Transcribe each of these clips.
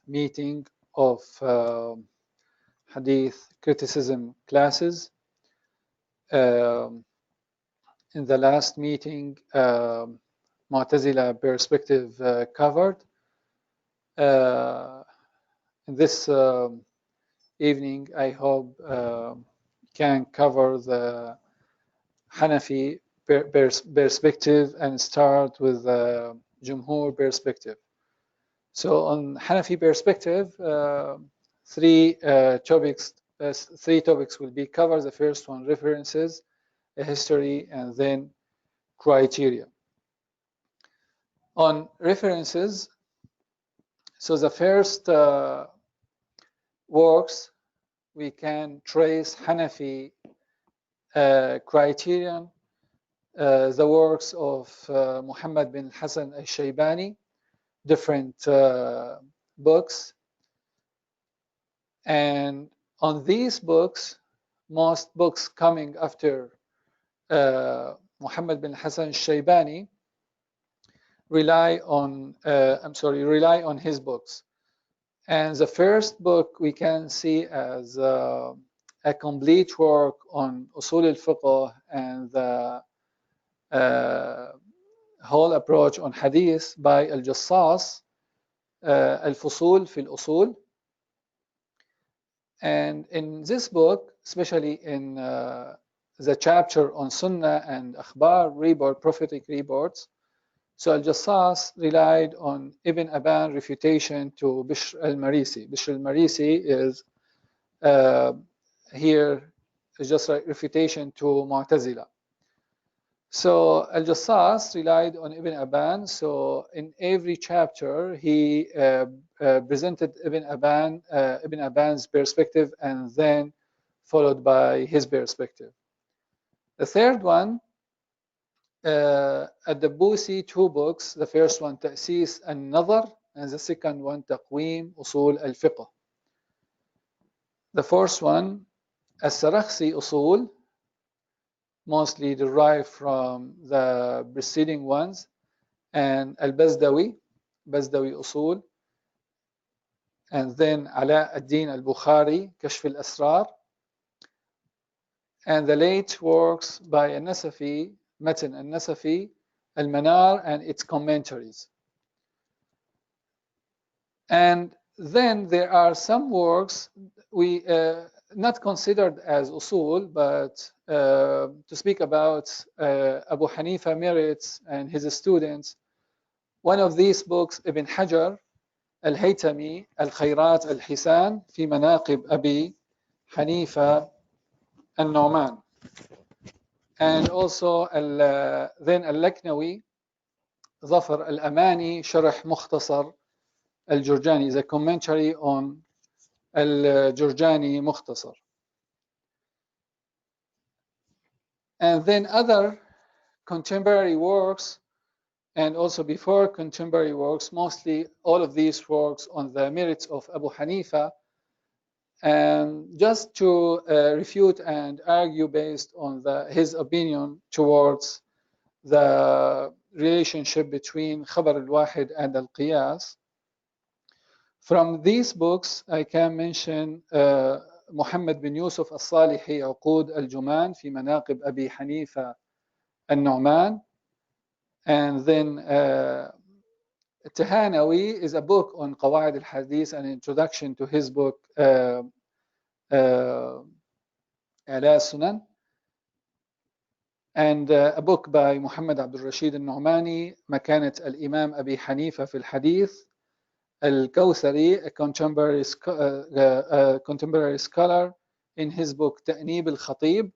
meeting of Hadith criticism classes. In the last meeting, Mu'tazila perspective covered. In this evening, I hope can cover the Hanafi perspective and start with the Jumhur perspective. So on Hanafi perspective, three topics will be covered. The first one, references, a history, and then criteria. On references, so the first works we can trace Hanafi criterion, the works of Muhammad bin Hassan al-Shaybani, different books. And on these books, most books coming after Muhammad bin Hassan al-Shaybani rely on his books. And the first book we can see as a complete work on Usul al-Fiqh and the whole approach on Hadith by Al-Jassas, Al-Fusul fi al-Usul. And in this book, especially in the chapter on Sunnah and Akhbar, prophetic reports, so Al-Jassas relied on Ibn Aban refutation to Bishr al-Marisi. Bishr al-Marisi is here is just a refutation to Mu'tazila. So Al-Jassas relied on Ibn Aban. So in every chapter, he presented Ibn Aban's perspective and then followed by his perspective. The third one, at the Busi, two books. The first one, Ta'sis al-Nadhr, and the second one, Taqweem Usul al-Fiqh. The first one, As-Sarakhsi Usul, mostly derived from the preceding ones, and Al-Bazdawi Usul, and then Ala ad-Din al-Bukhari, Kashf al-Asrar, and the late works by al-Nasafi, Matan al-Nasafi, Al-Manar, and its commentaries. And then there are some works we not considered as usul, but to speak about Abu Hanifa merits and his students. One of these books, Ibn Hajar al-Haytami, Al-Khayrat al-Hisan, fi Manaqib Abi Hanifa al-Nu'man. And also then Al-Laknawi, Zafar al-Amani, Sharh Mukhtasar al-Jurjani, the commentary on Al-Jurjani Mukhtasar. And then other contemporary works, and also before contemporary works, mostly all of these works on the merits of Abu Hanifa, and just to refute and argue based on his opinion towards the relationship between Khabar al-Wahid and al-Qiyas. From these books, I can mention Muhammad bin Yusuf al-Salihi, Uqud al-Juman fi Manaqib Abi Hanifa al-Nu'man. And then Tahanawi is a book on Qawaid al-Hadith, an introduction to his book Ala Sunan, and a book by Muhammad Abdul Rashid al-Nu'mani, Makanat al-Imam Abi Hanifa fi al-Hadith, Al-Kawthari, a contemporary scholar, in his book Ta'nib al-Khatib,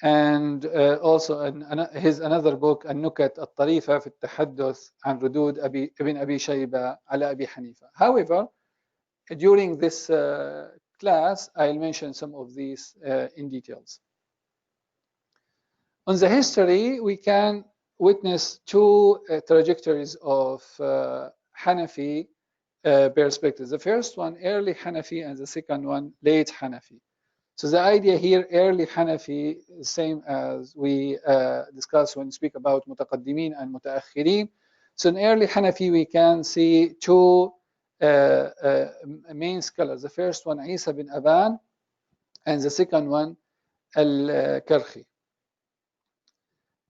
and also his another book, Al-Nukat al-Tarifa fi al-Tahadduth an Rudud Ibn Abi Shayba ala Abi Hanifa. However, during this class, I'll mention some of these in details. On the history, we can witness two trajectories of Hanafi perspectives. The first one, early Hanafi, and the second one, late Hanafi. So the idea here, early Hanafi, is same as we discussed when we speak about Mutaqaddimin and Mutaakhirin. So in early Hanafi, we can see two main scholars. The first one, Isa bin Aban, and the second one, Al-Karhi.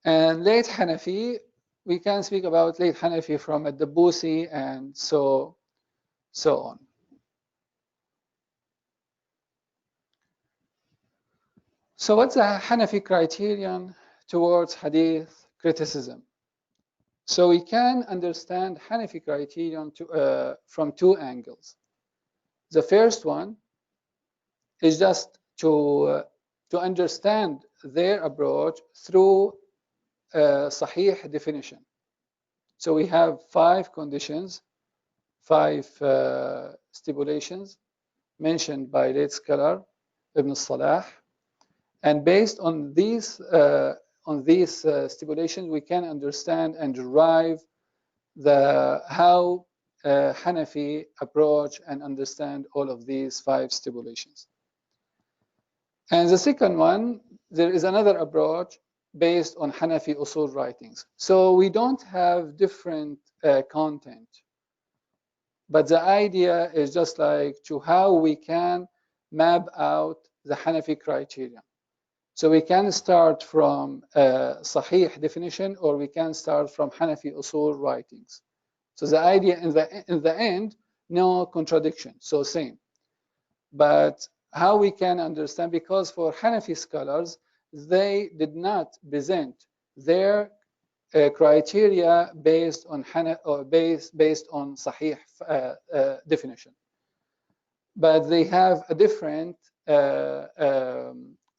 And late Hanafi, we can speak about late Hanafi from Ad-Dabusi and so on. So what's the Hanafi criterion towards Hadith criticism? So we can understand Hanafi criterion from two angles. The first one is just to understand their approach through Sahih definition. So we have 5 conditions, 5 stipulations mentioned by late scholar Ibn Salah, and based on these stipulations, we can understand and derive how Hanafi approach and understand all of these 5 stipulations. And the second one, there is another approach based on Hanafi usul writings. So we don't have different content, but the idea is just like to how we can map out the Hanafi criterion. So we can start from Sahih definition, or we can start from Hanafi usul writings. So the idea in the end, no contradiction, so same. But how we can understand, because for Hanafi scholars, they did not present their criteria based on based on Sahih definition, but they have a different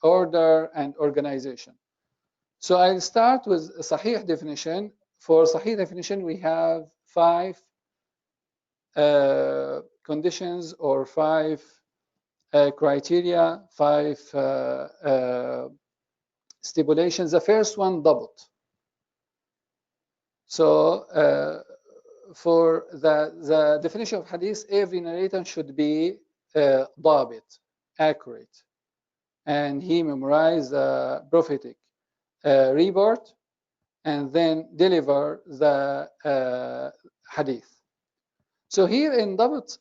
order and organization. So I'll start with Sahih definition. For Sahih definition, we have 5 conditions or 5 criteria, 5 stipulations. The first one, dabt. So for the definition of hadith, every narrator should be dabit, accurate, and he memorized the prophetic report and then deliver the hadith. So here in dabt,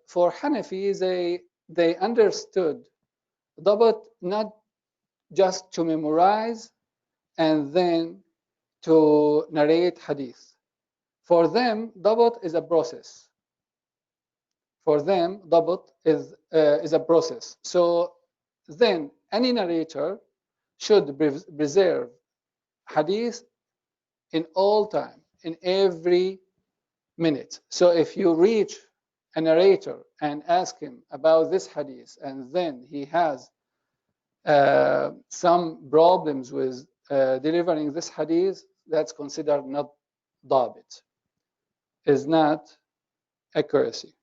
for Hanafi, they understood dabt not just to memorize and then to narrate hadith. For them, dabt is a process. For them, dabt is a process. So then any narrator should preserve hadith in all time, in every minute. So if you reach a narrator and ask him about this hadith, and then he has some problems with delivering this hadith, that's considered not dabit, is not accuracy.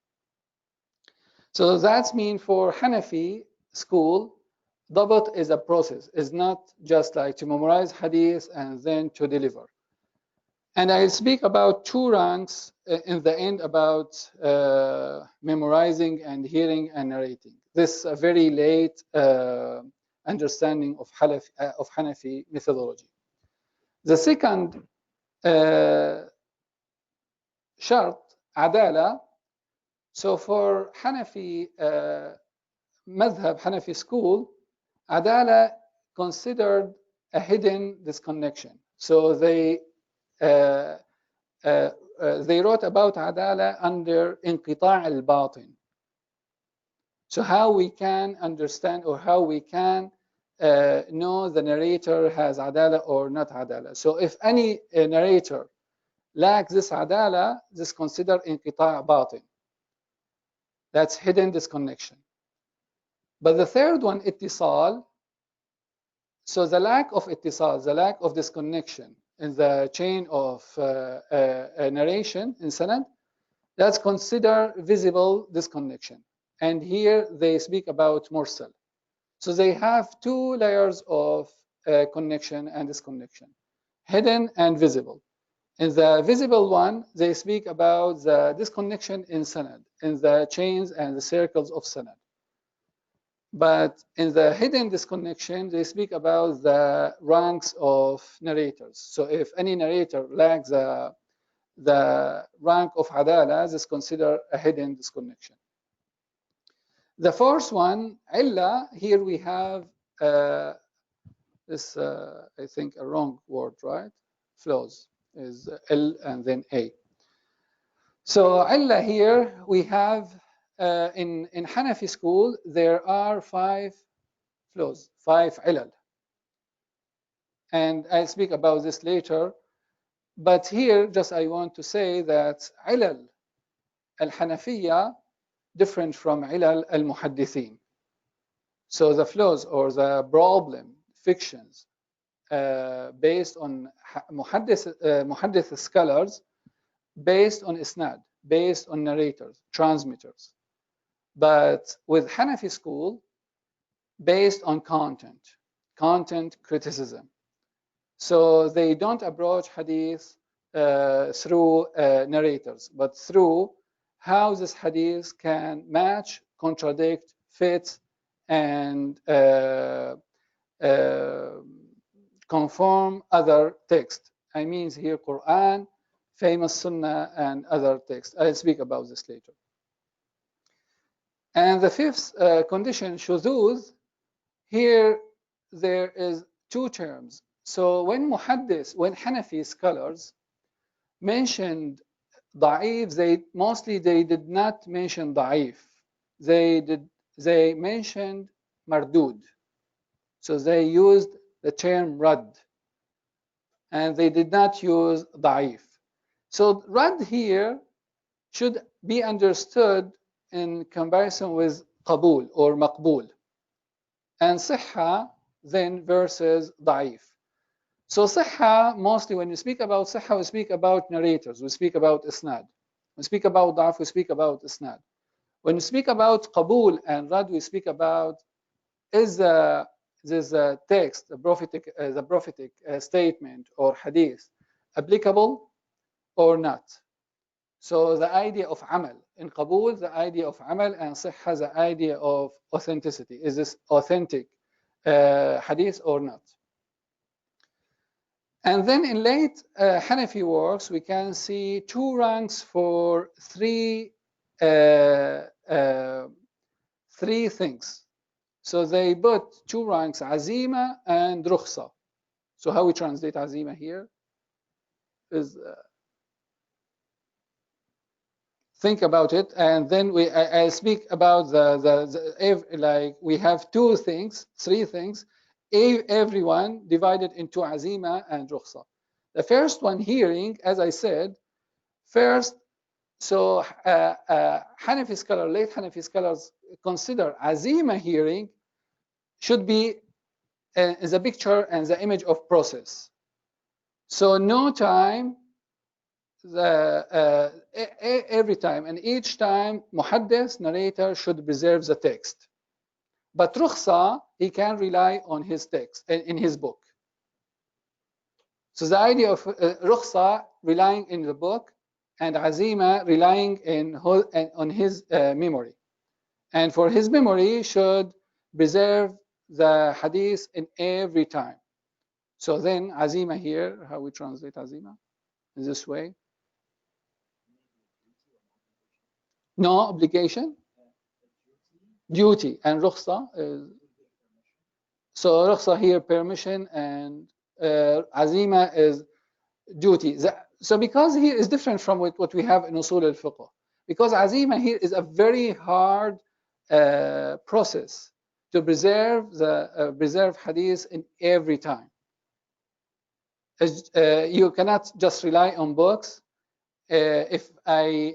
So that's mean for Hanafi school, dabat is a process, is not just like to memorize hadith and then to deliver. And I'll speak about 2 ranks in the end about memorizing and hearing and narrating. This is a very late understanding of Hanafi methodology. The second shart, adala. So for Hanafi madhab, Hanafi school, adala considered a hidden disconnection. So they wrote about adala under inqita' al-batin. So how we can understand or how we can know the narrator has adala or not adala. So if any narrator lacks this adala, this is considered inqita' batin. That's hidden disconnection. But the third one, ittisal. So the lack of ittisal, the lack of disconnection in the chain of narration in sanad, that's considered visible disconnection. And here they speak about mursal. So they have 2 layers of connection and disconnection, hidden and visible. In the visible one, they speak about the disconnection in sanad, in the chains and the circles of sanad. But in the hidden disconnection, they speak about the ranks of narrators. So if any narrator lacks the the rank of adala is considered a hidden disconnection. The fourth one, illa, here we have this, I think, a wrong word, right? Flaws is L and then A. So illa here we have, in Hanafi school, there are 5 flaws, 5 ilal. And I'll speak about this later. But here, just I want to say that ilal al-Hanafiyya different from ilal al-Muhaddithin. So the flaws or the problem, fictions, based on Muhaddith scholars, based on isnad, based on narrators, transmitters. But with Hanafi school, based on content criticism. So they don't approach hadith through narrators, but through how this hadith can match, contradict, fit, and conform other texts. I mean here Quran, famous Sunnah, and other texts. I'll speak about this later. And the fifth condition, shuzuz, here there is 2 terms. So when Hanafi scholars mentioned da'if, they did not mention da'if. They mentioned mardud. So they used the term rad, and they did not use da'if. So rad here should be understood in comparison with qabul or maqbul, and sihha then versus da'if. So sihha, mostly when we speak about sihha, we speak about narrators, we speak about isnad. When we speak about da'if, we speak about isnad. When we speak about qabul and rad, we speak about is this text, the prophetic statement or hadith applicable or not. So the idea of amal, in qabul, the idea of amal, and sihha, the idea of authenticity. Is this authentic hadith or not? And then in late Hanafi works, we can see 2 ranks for 3 things. So they put 2 ranks, azima and rukhsa. So how we translate azima here is think about it, and then I speak about like we have 2 things, 3 things, everyone divided into azima and rukhsa. The first one, hearing, as I said, first, so Hanafi scholars, late Hanafi scholars consider azima hearing should be the picture and the image of process. So no time, every time and each time, muhaddith, narrator, should preserve the text. But rukhsa, he can rely on his text in his book. So the idea of rukhsa, relying in the book, and azima, relying on his memory. And for his memory, should preserve the hadith in every time. So then azima here, how we translate azima? In this way. No obligation. Duty. And rukhsa is, so rukhsa here, permission, and azima is duty. So because here is different from what we have in usul al-fiqh, because azima here is a very hard process to preserve hadith in every time. You cannot just rely on books. If I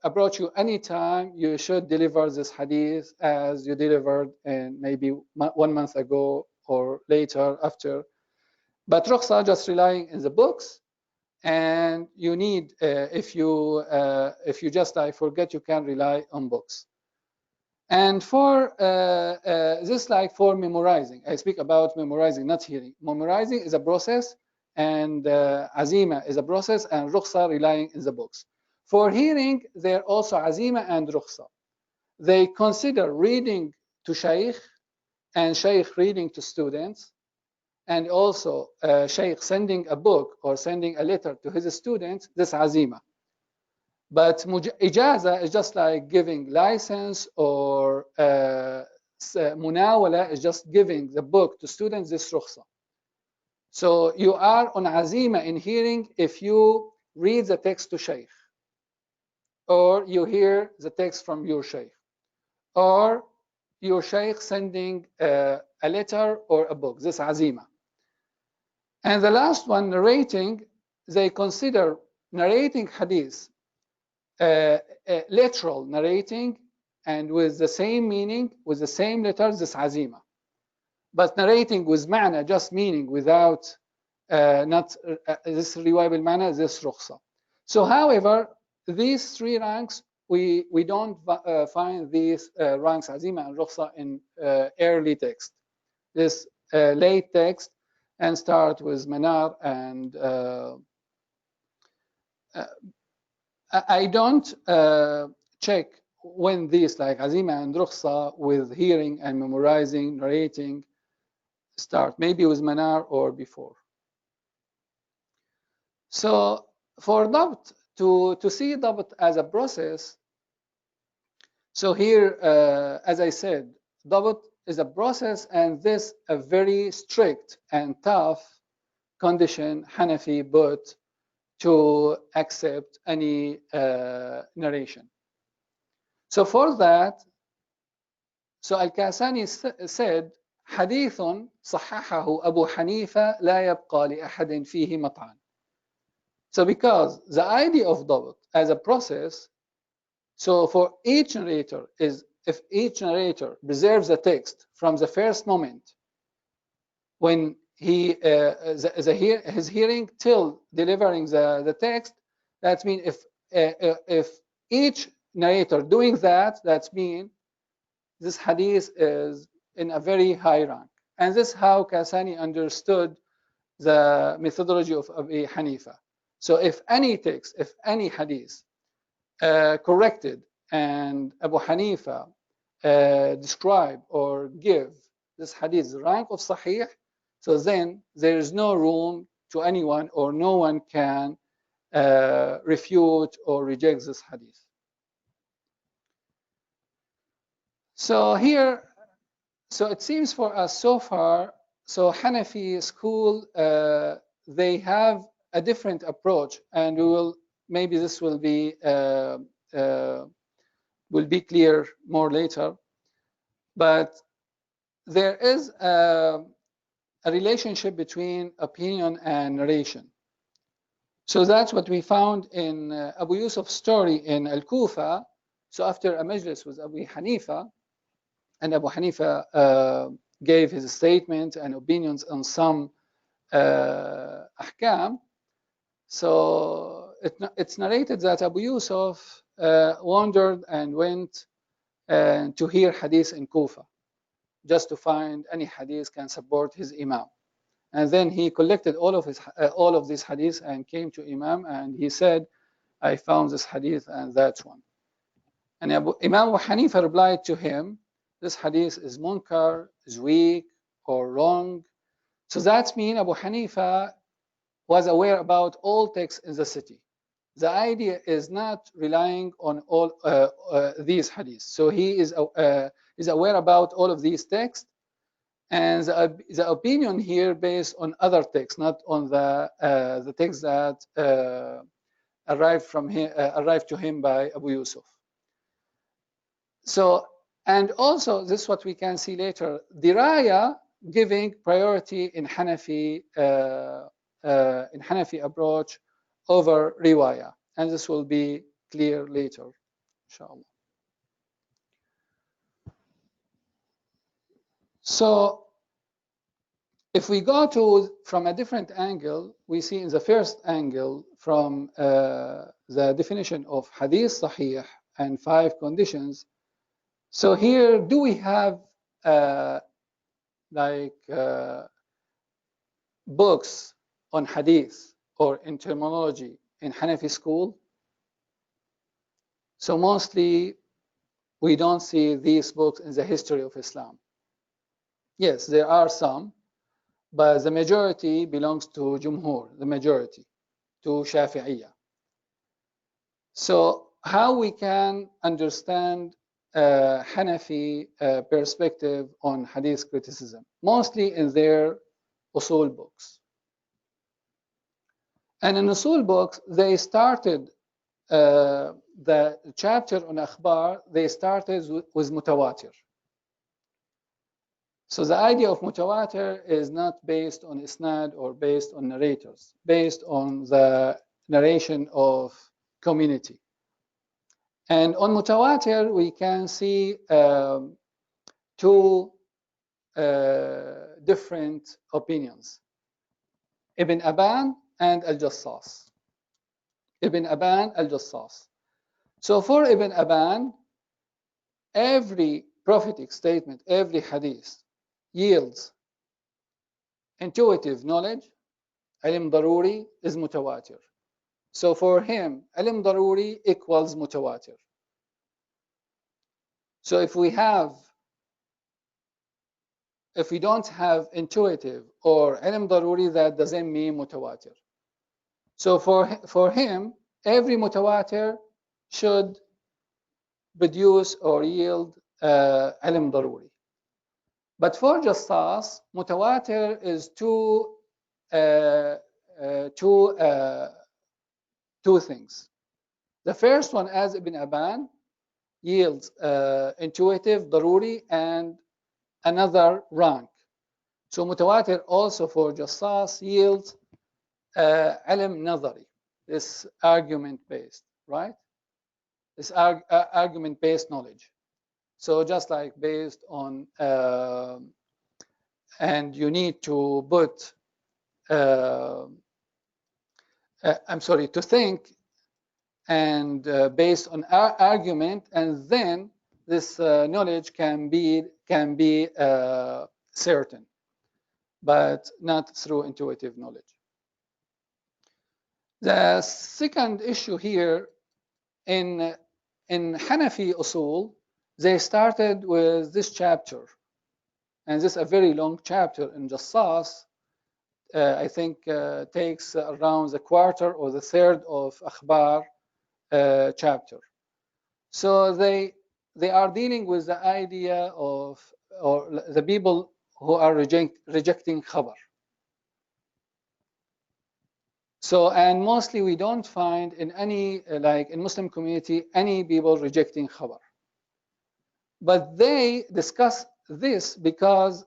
approach you anytime, you should deliver this hadith as you delivered in maybe 1 month ago or later after. But rukhsa, just relying in the books, and you need, if you just forget, you can rely on books. And for this, like for memorizing, I speak about memorizing, not hearing. Memorizing is a process, and azima is a process, and rukhsa, relying in the books. For hearing, they're also azima and rukhsa. They consider reading to shaykh and shaykh reading to students, and also Shaykh sending a book or sending a letter to his students, this azima. But ijaza is just like giving license, or munawala is just giving the book to students, this rukhsa. So you are on azima in hearing if you read the text to Shaykh, or you hear the text from your Shaykh, or your Shaykh sending a letter or a book, this azima. And the last one, narrating, they consider narrating hadith literal narrating and with the same meaning, with the same letters, this azima. But narrating with ma'na, just meaning, without not this riwaya bil ma'na, this rukhsa. So however, these three ranks, we don't find these ranks, azima and rukhsa, in early text. This late text, and start with manar, and I don't check when these, like azima and rukhsa, with hearing and memorizing, narrating, start. Maybe with manar or before. So for dabt, to see dabt as a process, so here, as I said, dabt is a process, and this a very strict and tough condition Hanafi put to accept any narration. So for that, so Al-Kasani said, حديث صححه أبو حنيفة لا يبقى لأحد فيه مطعن. So because the idea of dabt as a process, so for each narrator is, if each narrator preserves the text from the first moment when he his hearing till delivering the text, that means if each narrator doing that, that means this hadith is in a very high rank. And this is how Kasani understood the methodology of Abi Hanifa. So if any text, if any hadith corrected, and Abu Hanifa describe or give this hadith the rank of Sahih, so then there is no room to anyone, or no one can refute or reject this hadith. So here, so it seems for us so far, so Hanafi school, they have a different approach, and we will, maybe this will be clear more later. But there is a relationship between opinion and narration. So that's what we found in Abu Yusuf's story in Al-Kufa. So after a majlis with Abu Hanifa, and Abu Hanifa gave his statement and opinions on some ahkam, so it's narrated that Abu Yusuf wandered and went to hear hadith in Kufa, just to find any hadith can support his imam. And then he collected all of these hadiths and came to Imam, and he said, I found this hadith, and that's one. And Imam Abu Hanifa replied to him, this hadith is munkar, is weak or wrong. So that means Abu Hanifa was aware about all texts in the city. The idea is not relying on all these hadiths. So he is aware about all of these texts, and the opinion here based on other texts, not on the text that arrived to him by Abu Yusuf. So, and also this is what we can see later, diraya giving priority in Hanafi approach over riwaya, and this will be clear later, inshallah. So if we go from a different angle, we see in the first angle from the definition of hadith sahih and 5 conditions. So here, do we have books on hadith or in terminology in Hanafi school? So mostly we don't see these books in the history of Islam. Yes, there are some, but the majority belongs to Jumhur, the majority, to Shafi'iyya. So how we can understand Hanafi perspective on Hadith criticism? Mostly in their Usul books. And in Usul books, they started the chapter on Akhbar, they started with Mutawatir. So the idea of Mutawatir is not based on Isnad or based on narrators, based on the narration of community. And on Mutawatir, we can see two different opinions, Ibn Aban and Al-Jassas. Ibn Aban, Al-Jassas. So for Ibn Aban, every prophetic statement, every hadith yields intuitive knowledge. Ilm daruri is mutawatir. So for him, ilm daruri equals mutawatir. So if we don't have intuitive or ilm daruri, that doesn't mean mutawatir. So for him, every mutawatir should produce or yield ilm daruri. But for Jassas, mutawatir is two things. The first one, as Ibn Aban, yields intuitive, daruri, and another rank. So mutawatir also for Jassas yields ilm nadari, this argument-based, right? This argument-based knowledge. So just like based on, and you need to put, to think, and based on argument, and then this knowledge can be certain, but not through intuitive knowledge. The second issue here in Hanafi Usul, they started with this chapter, and this is a very long chapter in Jassas. I think takes around the quarter or the third of Akhbar chapter. So they are dealing with the idea of, or the people who are rejecting khabar. So, and mostly we don't find in any, like in Muslim community, any people rejecting khabar. But they discuss this because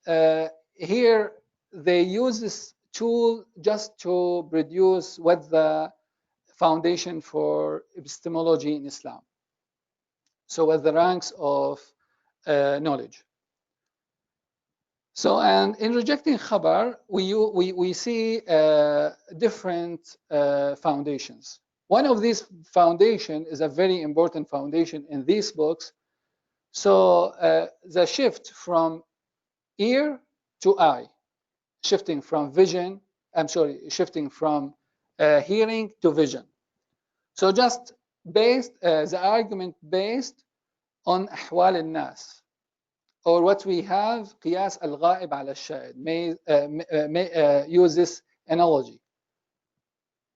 here they use this tool just to produce what the foundation for epistemology in Islam. So what the ranks of knowledge. So, and in rejecting khabar, we see different foundations. One of these foundations is a very important foundation in these books. So the shift from ear to eye, shifting from vision, shifting from hearing to vision. So just based, the argument based on أحوال الناس, or what we have, قياس الغائب على الشاهد, may use this analogy.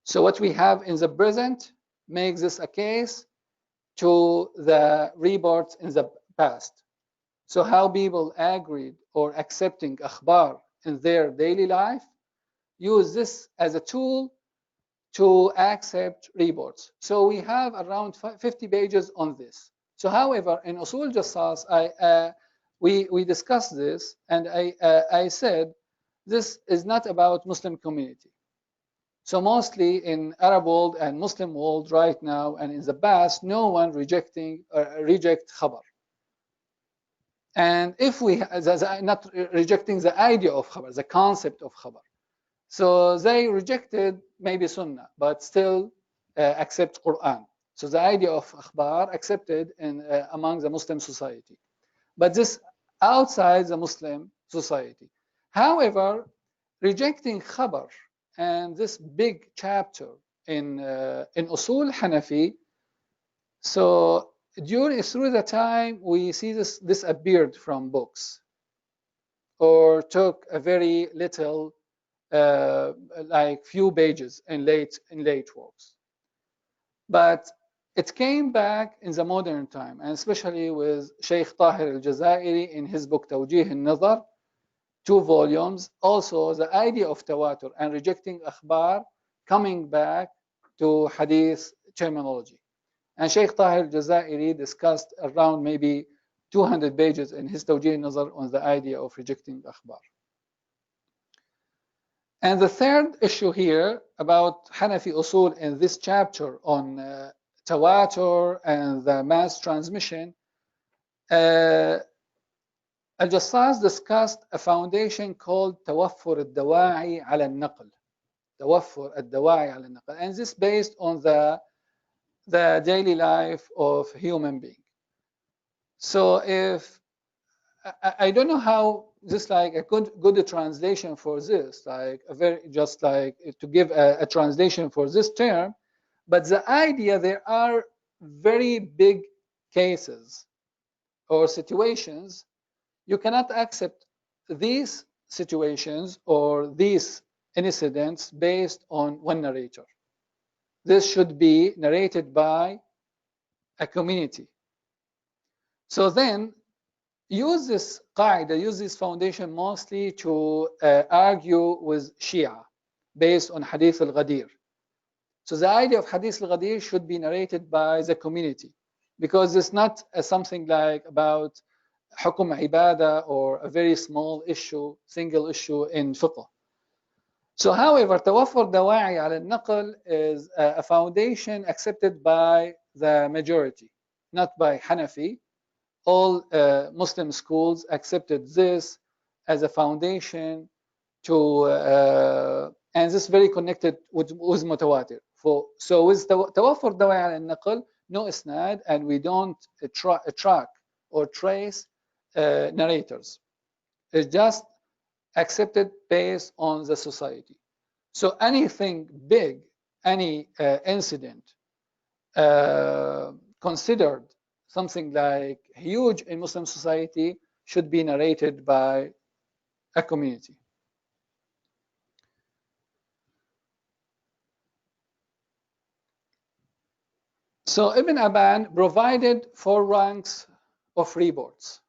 So what we have in the present makes this a case to the reports in the past. So how people agreed or accepting akhbar in their daily life, use this as a tool to accept reports. So we have around 50 pages on this. So however, in Usul Jassas, we discussed this, and I said this is not about Muslim community. So mostly in Arab world and Muslim world right now and in the past, no one reject khabar. And if we not rejecting the idea of khabar, the concept of khabar, so they rejected maybe Sunnah, but still accept Quran. So the idea of akhbar accepted in among the Muslim society, but this outside the Muslim society. However, rejecting khabar and this big chapter in Usul Hanafi, so through the time we see this appeared from books or took a very little, like few pages in late works. But it came back in the modern time, and especially with Sheikh Tahir al-Jazairi in his book Tawjih al-Nazar, 2 volumes. Also, the idea of tawatur and rejecting akhbar coming back to hadith terminology. And Sheikh Tahir al-Jazairi discussed around maybe 200 pages in his Tawjih al-Nazar on the idea of rejecting akhbar. And the third issue here about Hanafi usul in this chapter on tawatur and the mass transmission, Al-Jassas discussed a foundation called توفر الدواعي على النقل. توفر الدواعي على النقل. And this based on the daily life of human being. So if I don't know how this, like a good translation for this, like a very, just like to give a translation for this term, but the idea, there are very big cases or situations you cannot accept these situations or these incidents based on one narrator. This should be narrated by a community. So then use this qaida, use this foundation mostly to argue with Shia based on Hadith al-Ghadir. So the idea of Hadith al-Ghadir should be narrated by the community, because it's not something like about حكم عبادة or a very small issue, single issue in fiqh. So however, توفر دواعي على النقل is a foundation accepted by the majority, not by Hanafi. All Muslim schools accepted this as a foundation to, and this is very connected with Mutawatir. So with توفر دواعي على النقل, no isnad, and we don't track or trace narrators. It's just accepted based on the society. So anything big, any incident considered something like huge in Muslim society should be narrated by a community. So Ibn Aban provided 4 ranks of reports.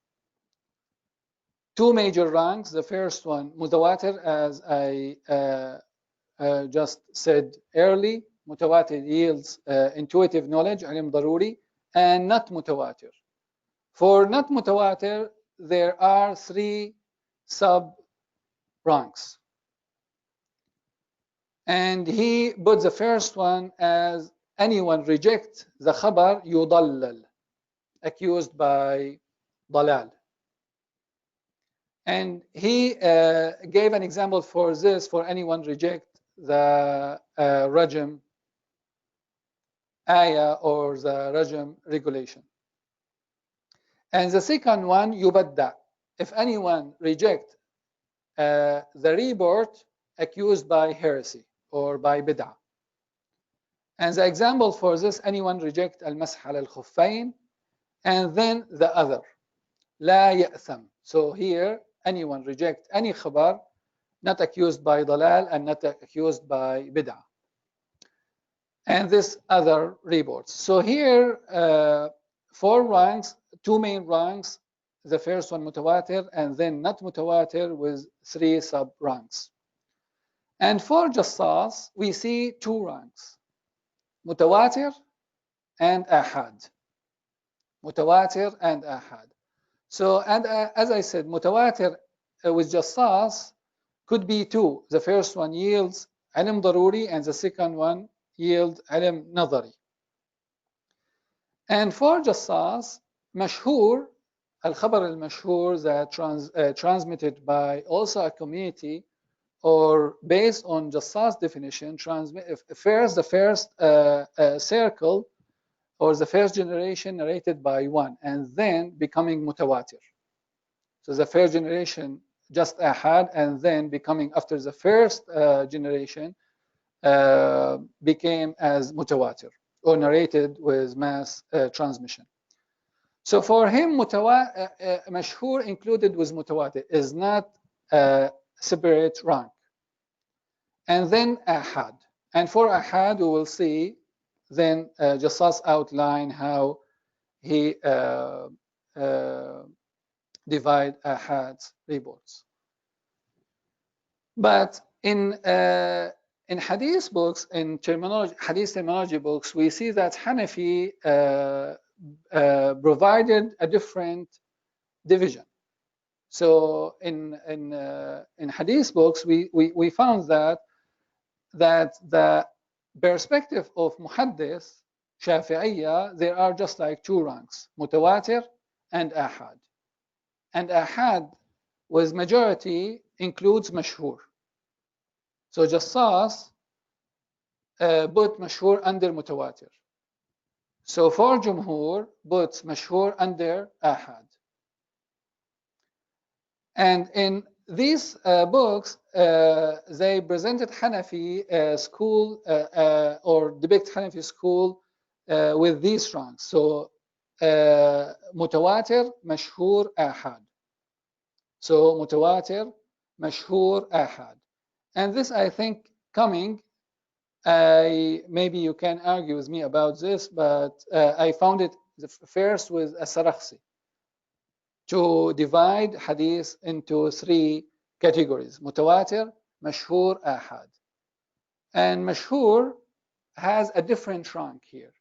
2 major ranks. The first one, Mutawatir, as I just said early. Mutawatir yields intuitive knowledge, ilm daruri, and not Mutawatir. For not Mutawatir, there are 3 sub-ranks. And he put the first one as anyone reject the khabar yudallal, accused by dalal. And he gave an example for this, for anyone reject the rajm ayah or the rajm regulation. And the second one, yubadda, if anyone reject the report accused by heresy or by bid'ah. And the example for this, anyone reject al-masah al-khuffayn, and then the other, la ya'tham. So here, anyone reject any khabar not accused by dalal and not accused by bid'ah. And this other reports. So here, 4 ranks, 2 main ranks. The first one mutawatir, and then not mutawatir with 3 sub-ranks. And for Jassas, we see 2 ranks, mutawatir and ahad. Mutawatir and ahad. So, and as I said, mutawatir with Jassas could be 2. The first one yields ilm daruri, and the second one yield ilm nadari. And for Jassas, mashhur, al-khabar al-mashhur, that transmitted by also a community, or based on Jassas definition, first the first circle or the first generation narrated by one, and then becoming mutawatir. So the first generation just ahad, and then becoming after the first generation became as mutawatir, or narrated with mass transmission. So for him, mashhur included with mutawatir is not separate rank. And then ahad. And for ahad, we will see then Jassas outline how he divide ahad's reports. But in hadith books, in hadith terminology books, we see that Hanafi provided a different division. So in hadith books, we found that the perspective of muhaddith Shafi'iyya, there are just like two ranks, Mutawatir and ahad. And ahad with majority includes mashhur. So Jassas put mashhur under Mutawatir. So for Jumhur, put mashhur under ahad. And in these books, they presented Hanafi school or depict Hanafi school with these ranks. So Mutawatir, mashhur, ahad. So Mutawatir, mashhur, ahad. And this, I think, coming, maybe you can argue with me about this, but I found it first with As-Sarakhsi to divide hadith into three categories: Mutawatir, mashhur, ahad. And mashhur has a different rank here.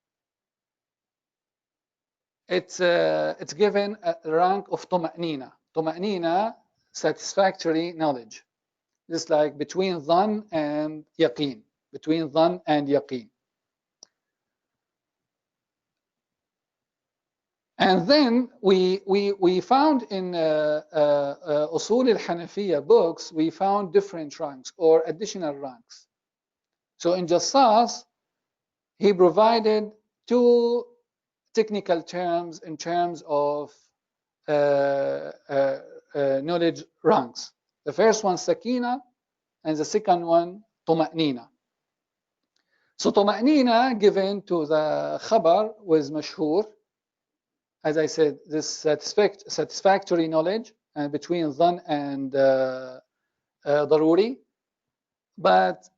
It's given a rank of Tuma'nina. Tuma'nina, satisfactory knowledge. It's like between dhan and yaqeen. Between dhan and yaqeen. And then we found in Usul al-Hanafiya books, we found different ranks or additional ranks. So in Jassas, he provided two technical terms in terms of knowledge ranks. The first one, Sakina, and the second one, Tuma'nina. So Tuma'nina given to the Khabar was mashhur. As I said, this satisfactory knowledge between dhan and daruri. But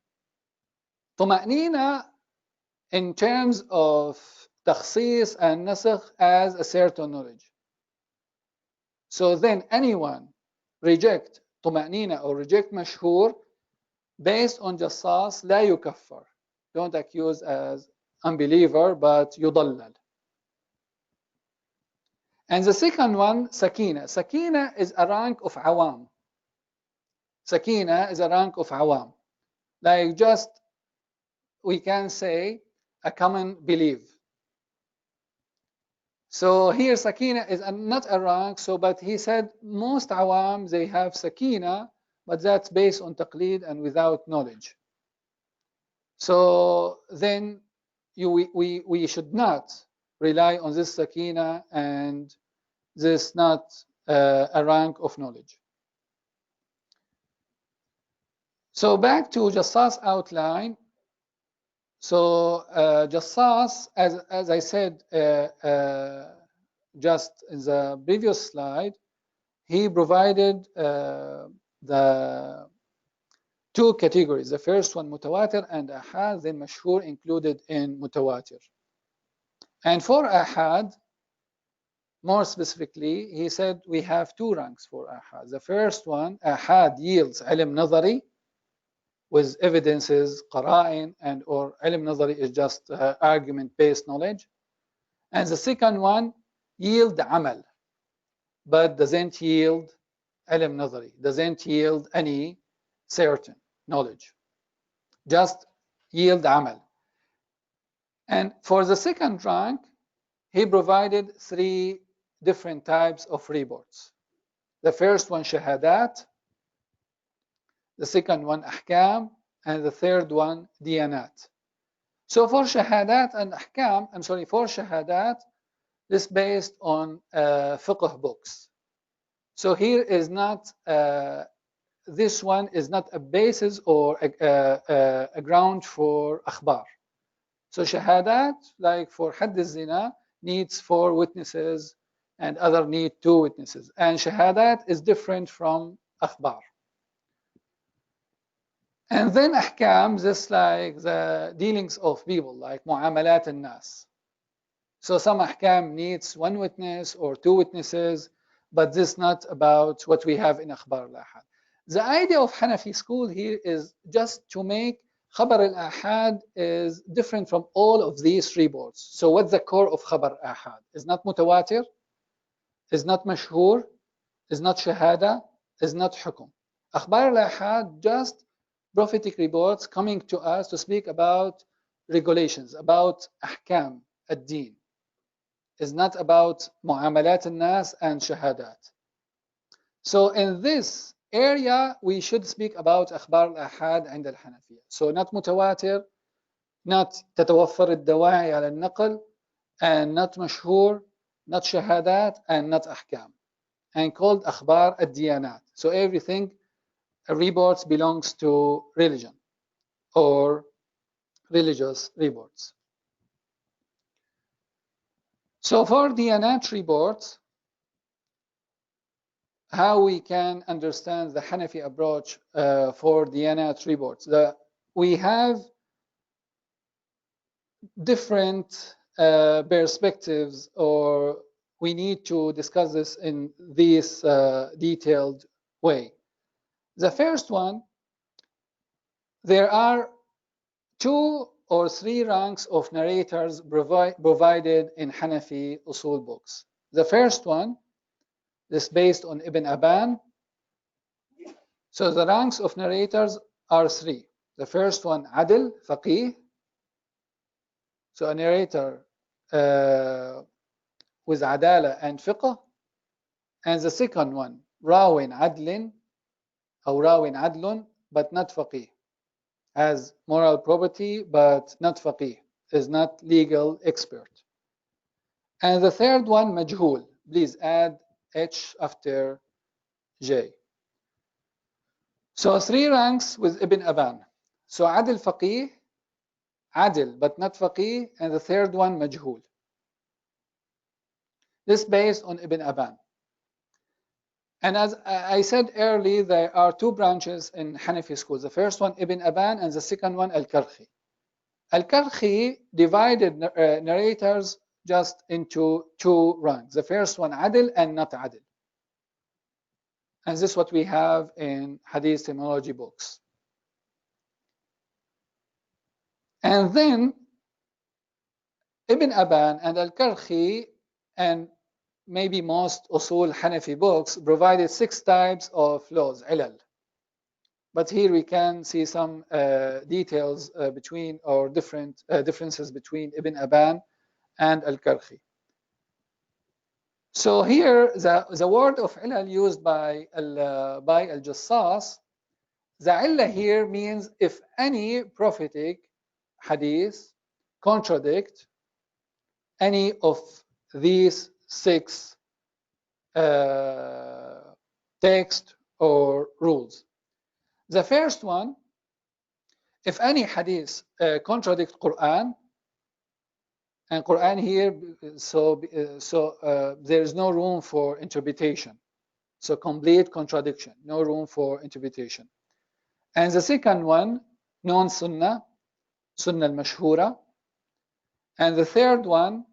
Tuma'nina in terms of takhsis and nasakh as a certain knowledge. So then anyone reject Tuma'nina or reject mashhur based on Jassas, la yukaffar. Don't accuse as unbeliever, but yudallal. And the second one, Sakina. Sakina is a rank of awam. Sakina is a rank of awam. Like just, we can say, a common belief. So here Sakina is not a rank, but he said most awam, they have Sakina, but that's based on taqlid and without knowledge. So then we should not rely on this Sakina and this not a rank of knowledge. So back to Jassas outline. So Jassas, as I said just in the previous slide, he provided the two categories. The first one, Mutawatir and Ahad, then Mashhur included in Mutawatir. And for Ahad, more specifically, he said we have two ranks for Ahad. The first one, Ahad yields ilm nazari with evidences, qara'in, and or ilm nazari is just argument-based knowledge. And the second one, yield amal, but doesn't yield ilm nazari, doesn't yield any certain knowledge, just yield amal. And for the second rank, he provided three different types of reports. The first one, shahadat. The second one, ahkam. And the third one, diyanat. So for shahadat and ahkam, for shahadat, this is based on fiqh books. So here is not, this one is not a basis or a ground for akhbar. So shahadat, like for hadd al-zina, needs 4 witnesses and other need 2 witnesses. And shahadat is different from akhbar. And then ahkam, just like the dealings of people, like mu'amalat al-nas. So some ahkam needs one witness or two witnesses, but this is not about what we have in akhbar al-ahad. The idea of Hanafi school here is just to make khabar al-ahad is different from all of these reports. So what's the core of khabar al-ahad? It's not mutawatir, it's not mashhur, it's not shahada, it's not hukum. Akhbar al-ahad just prophetic reports coming to us to speak about regulations, about ahkam ad-din. It's not about mu'amalat al-nas and shahadat. So in this area, we should speak about akhbar al-ahad عند الحنفية. So not mutawatir, not تتوفر الدواعي على النقل, and not mashhur, not shahadat, and not ahkam, and called akhbar al-diyanat. So everything reports belongs to religion or religious reports. So for diyanat reports, how we can understand the Hanafi approach for diyanat reports. We have different perspectives, or we need to discuss this in this detailed way. The first one, there are 2 or 3 ranks of narrators provided in Hanafi usul books. The first one is based on Ibn Aban. So the ranks of narrators are 3. The first one, Adil, Faqih. So a narrator with Adala and Fiqh. And the second one, Rawin Adlin, or Rawin Adlun, but not Faqih. Has moral property, but not Faqih, is not legal expert. And the third one, Majhul. Please add H after J. So 3 ranks with Ibn Aban. So Adil Faqih, Adil but not Faqih, and the third one Majhul. This based on Ibn Aban. And as I said earlier, there are 2 branches in Hanafi school. The first one Ibn Aban, and the second one Al-Karhi. Al-Karhi divided narrators just into 2 ranks. The first one Adil and not Adil. And this is what we have in Hadith terminology books. And then Ibn Aban and Al-Karhi, and maybe most usul Hanafi books, provided 6 types of laws, ilal. But here we can see some details between, or differences between Ibn Aban and Al-Karhi. So here, the word of ilal used by Al-Jassas, the illah here means if any prophetic hadith contradict any of these 6 text or rules. The first one, if any hadith contradict Quran, and Quran here, there is no room for interpretation. So complete contradiction, no room for interpretation. And the second one, non-sunnah, sunnah al-mashhura. And the third one,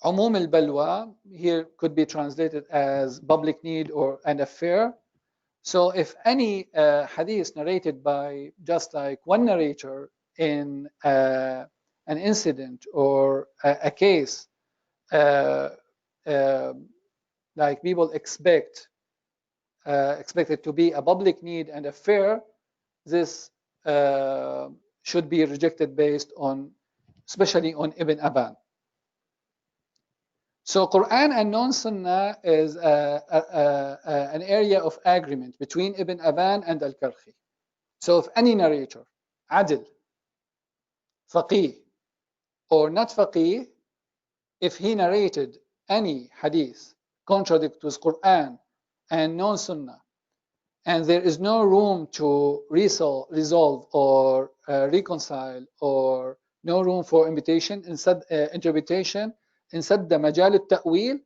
umum al-balwa, here could be translated as public need or an affair. So if any hadith narrated by just like one narrator in an incident or a case, like people expect it to be a public need and affair, this should be rejected based on, especially on Ibn Aban. So Quran and non-Sunnah is an area of agreement between Ibn Aban and Al-Karhi. So if any narrator, Adil, Faqih, or not Faqih, if he narrated any hadith contradict with Quran and non-Sunnah, and there is no room to resolve or reconcile, or no room for interpretation, instead the majal al-ta'wil,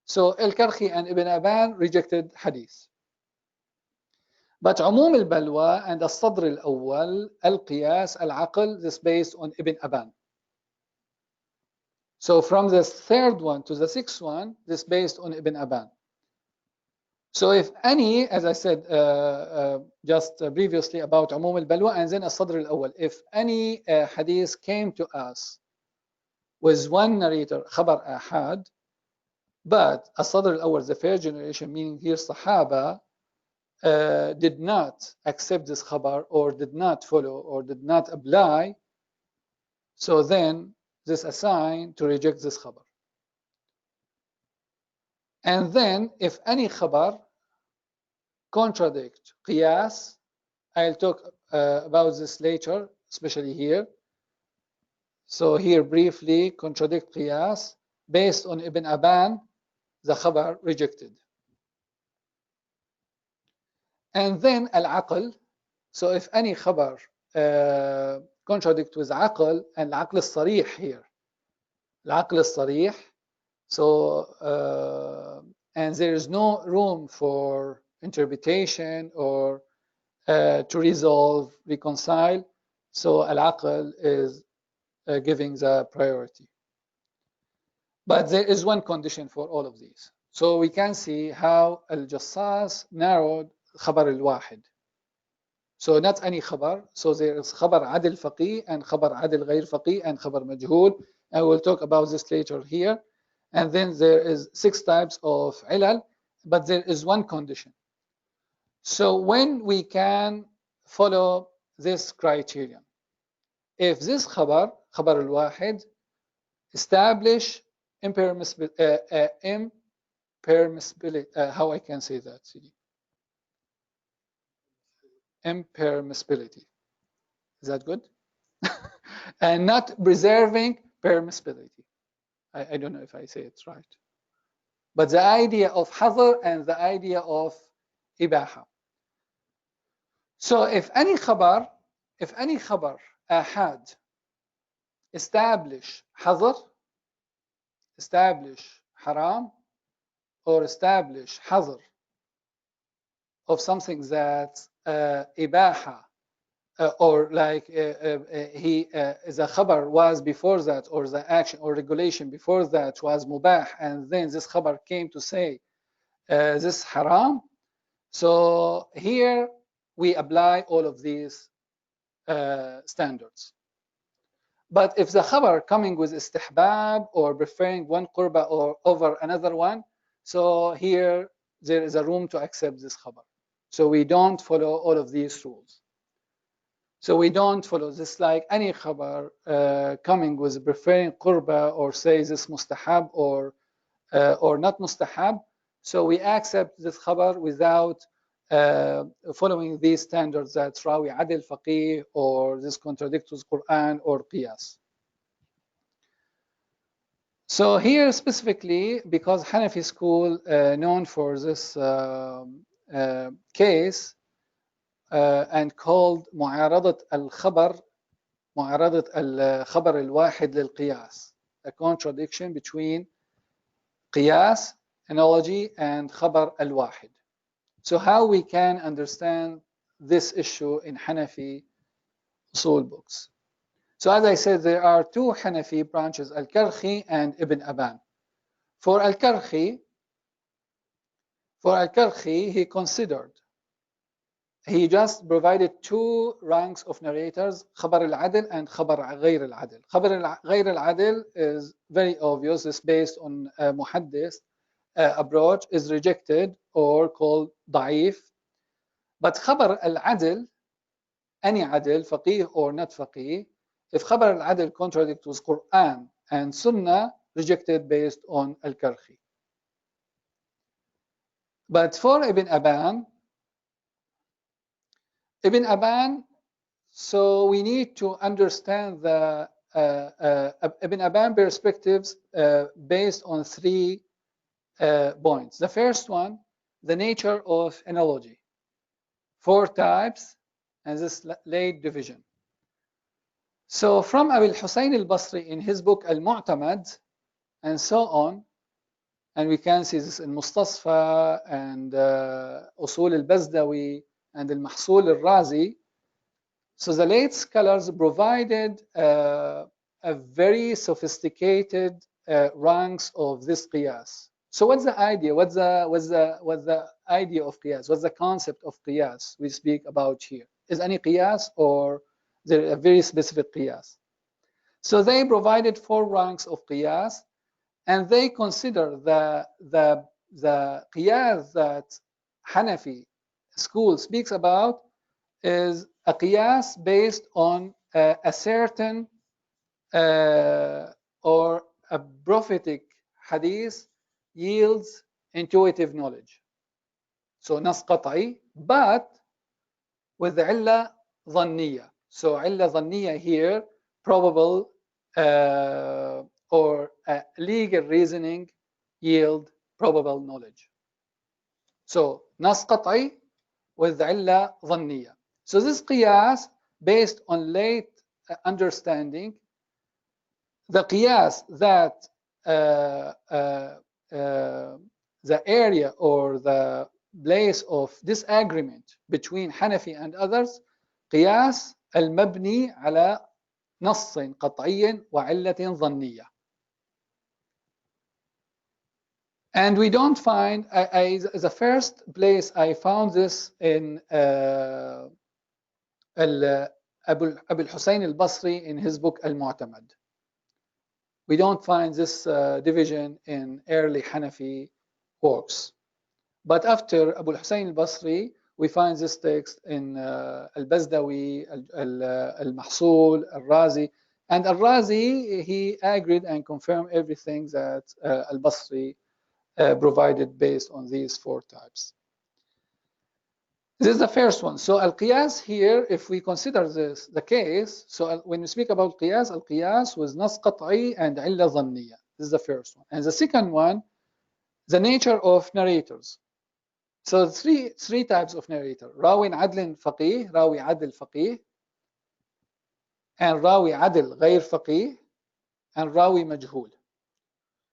so Al-Karhi and Ibn Aban rejected hadith. But عموم البلوى and الصدر الأول القياس العقل, this based on Ibn Aban. So from the third one to the sixth one, this based on Ibn Aban. So if any, as I said just previously about عموم البلوى and then الصدر الأول, if any hadith came to us with one narrator, خبر أحد, but الصدر الأول, the first generation, meaning here Sahaba, did not accept this khabar or did not follow or did not apply, so then this assign to reject this khabar. And then if any khabar contradict qiyas, I'll talk about this later, especially here. So here briefly, contradict qiyas, based on Ibn Aban, the khabar rejected. And then al-aql, so if any khabar contradict with aql, and al-aql al-sarih here, al-aql al-sarih, so and there is no room for interpretation or to resolve, reconcile, so al-aql is giving the priority. But there is one condition for all of these. So we can see how al-Jassas narrowed khabar al-wahid. So not any khabar. So there is khabar adil faqih and khabar adil ghayr faqih and khabar majhul. And we'll talk about this later here. And then there is 6 types of ilal, but there is one condition. So when we can follow this criterion, if this khabar al-wahid, establish impermissibility, how I can say that, Sidi? Impermissibility. Is that good? And not preserving permissibility. I don't know if I say it right. But the idea of hadr and the idea of ibaha. So if any khabar ahad establish hadr, establish haram, or establish hadr of something that ibaha, or like the khabar was before that, or the action or regulation before that was mubah, and then this khabar came to say this haram. So here we apply all of these standards. But if the khabar coming with istihbab or preferring one qurba or over another one, so here there is a room to accept this khabar. So we don't follow all of these rules. So we don't follow this, like any khabar coming with preferring qurba or say this mustahab or not mustahab. So we accept this khabar without following these standards that rawi adil faqih or this contradicts with Quran or qiyas. So here specifically, because Hanafi school known for this case and called معارضة الخبر الواحد للقياس, a contradiction between qiyas analogy and khabar al-wahid. So how we can understand this issue in Hanafi usul books? So as I said, there are 2 Hanafi branches, Al-Karhi and Ibn Aban. For Al-Karhi, he just provided 2 ranks of narrators, Khabar al-Adil and Khabar Ghayr al-Adil. Khabar Ghayr al-Adil is very obvious. It's based on Muhaddith approach, is rejected or called da'if. But Khabar al-Adil, any Adil, faqih or not faqih, if Khabar al-Adil contradicts with Quran and Sunnah, rejected based on Al-Karhi. But for Ibn Aban, so we need to understand the Ibn Aban perspectives based on 3 points. The first one, the nature of analogy. 4 types, and this late division. So from Abil Hussein al-Basri in his book Al-Mu'tamad and so on, and we can see this in Mustafa and Usul al-Bazdawi and al-Mahsul al-Razi. So the late scholars provided a very sophisticated ranks of this qiyas. So what's the idea? What's the idea of qiyas? What's the concept of qiyas we speak about here? Is any qiyas or there a very specific qiyas? So they provided 4 ranks of qiyas, and they consider the qiyas that Hanafi school speaks about is a qiyas based on a certain or a prophetic hadith yields intuitive knowledge. So nas qat'i, but with illa dhanniya. So illa dhanniya here, probable or legal reasoning yield probable knowledge. So nas qat'i with illa dhanniya. So this qiyas based on late understanding, the qiyas that the area or the place of disagreement between Hanafi and others, قياس المبني على نص قطعي وعلة ظنية. And we don't find, the first place I found this in Abu al-Husayn al-Basri in his book Al-Mu'tamad. We don't find this division in early Hanafi works. But after Abu al-Husayn al-Basri, we find this text in al-Bazdawi, al-Mahsul, al-Razi. And al-Razi, he agreed and confirmed everything that al-Basri provided based on these 4 types. This is the first one. So al-qiyas here, if we consider this the case, so when we speak about qiyas, al-qiyas was nas qat'i and illa dhanniya. This is the first one. And the second one, the nature of narrators. So three types of narrator: rawi adl faqih, rawi adl faqih, and rawi adl ghayr faqih, and rawi majhul.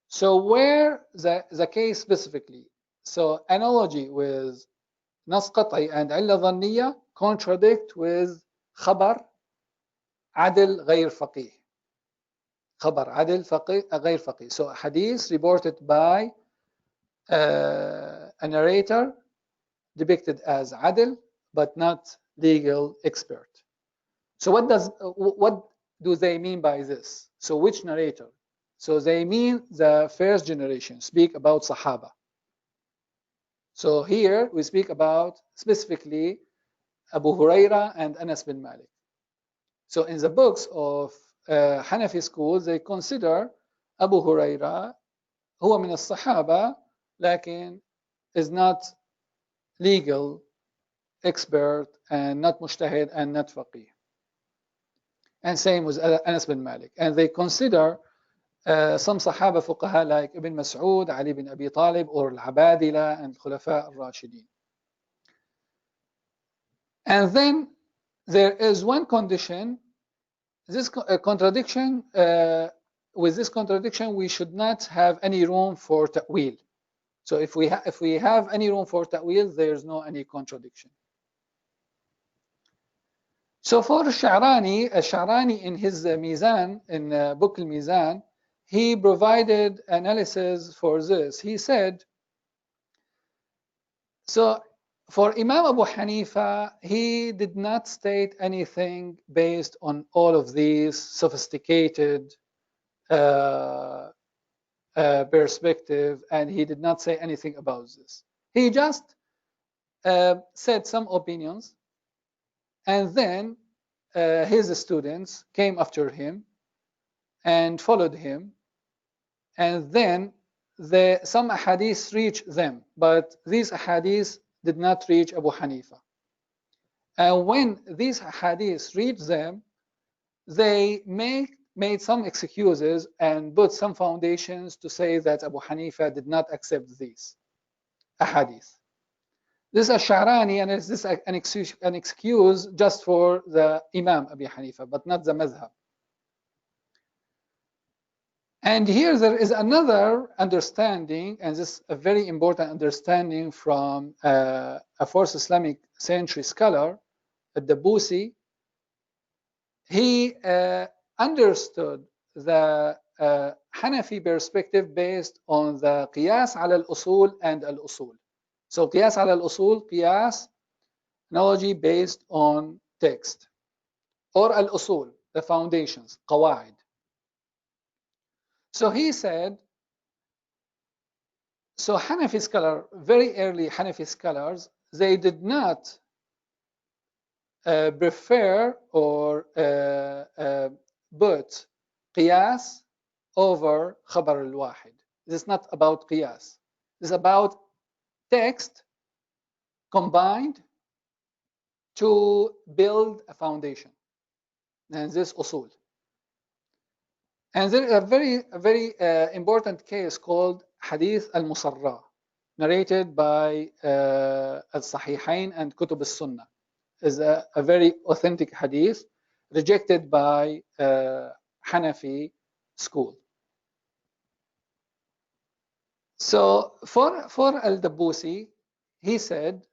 So where the case specifically, so analogy with nas qat'i and illa dhanniya contradict with khabar adl ghayr faqih. Khabar adl faqih ghayr faqih. So a hadith reported by a narrator depicted as adl but not legal expert. So what do they mean by this? So which narrator? So they mean the first generation, speak about Sahaba. So here we speak about specifically Abu Huraira and Anas bin Malik. So in the books of Hanafi school, they consider Abu Huraira هو من الصحابة لكن is not legal expert and not mujtahid and not faqih. And same with Anas bin Malik. And they consider some Sahaba fuqaha like Ibn Mas'ud, Ali bin Abi Talib, or Al-Abadila and Khulafa al-Rashidin. And then there is one condition, this contradiction, with this contradiction we should not have any room for ta'wil. So if we have any room for ta'wil, there's no any contradiction. So for Sha'rani in his Mizan, in book Al-Mizan, he provided analysis for this. He said, so for Imam Abu Hanifa, he did not state anything based on all of these sophisticated perspective, and he did not say anything about this. He just said some opinions, and then his students came after him and followed him, and then some hadiths reached them, but these hadiths did not reach Abu Hanifa. And when these hadiths reached them, they made some excuses and put some foundations to say that Abu Hanifa did not accept these hadiths. This is a Sha'rani, and this is an excuse just for the Imam Abi Hanifa, but not the madhab. And here there is another understanding, and this is a very important understanding from a 4th Islamic century scholar, Ad-Dabusi. He understood the Hanafi perspective based on the qiyas ala al-usul and al-usul. So qiyas ala al-usul, qiyas, analogy based on text, or al-usul, the foundations, qawaid. So he said, so Hanafi scholar, very early Hanafi scholars, they did not prefer or put qiyas over khabar al-wahid. This is not about qiyas. This is about text combined to build a foundation. And this usul. And there is a very important case called Hadith al-Muṣṭalaḥ, narrated by al-Sahihain and Kutub al-Sunnah. Is a very authentic hadith rejected by Hanafi school. So for al-Dabusi, he said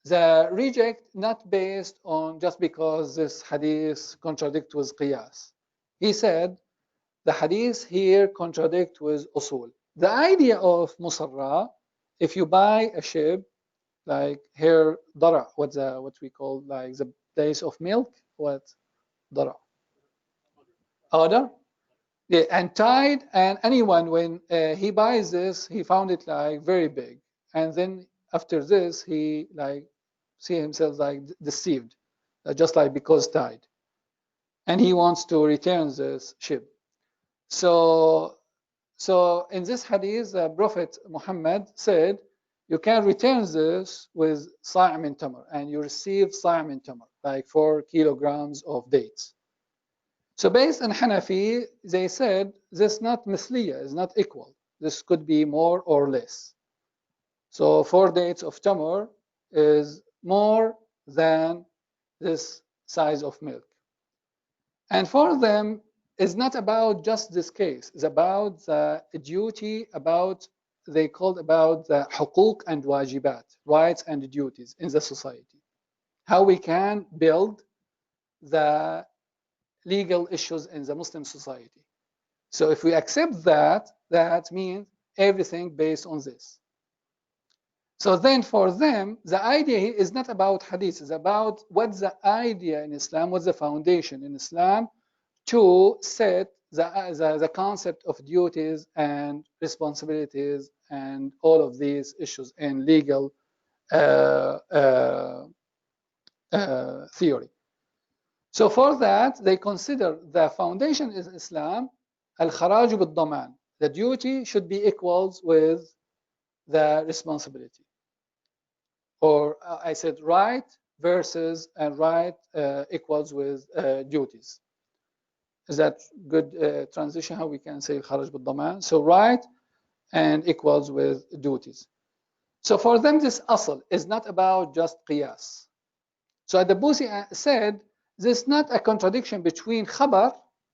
the reject not based on just because this hadith contradicts with qiyas. He said the hadith here contradict with usul. The idea of Muṣṭalaḥ, if you buy a ship, like here, dara, what we call like the place of milk, what dara? Order? Yeah, and tied, and anyone when he buys this, he found it like very big, and then after this, he like see himself like deceived, just like because tied, and he wants to return this ship. So in this hadith, Prophet Muhammad said, you can return this with sa' min tamar, and you receive sa' min tamar, like 4 kilograms of dates. So based on Hanafi, they said this not misliya, is not equal. This could be more or less. So 4 dates of tamar is more than this size of milk. And for them, it's not about just this case. It's about the duty, about they called about the huquq and wajibat, rights and duties in the society. How we can build the legal issues in the Muslim society. So if we accept that, that means everything based on this. So then for them, the idea is not about hadith, it's about what's the idea in Islam, what's the foundation in Islam to set the concept of duties and responsibilities and all of these issues in legal theory. So for that, they consider the foundation is Islam, al-kharaj bil-daman. The duty should be equals with the responsibility. Or I said right versus and right equals with duties. Is that good transition? How we can say kharaj bil-daman? So right and equals with duties. So for them, this asl is not about just qiyas. So Ad-Dabusi said this is not a contradiction between khabar,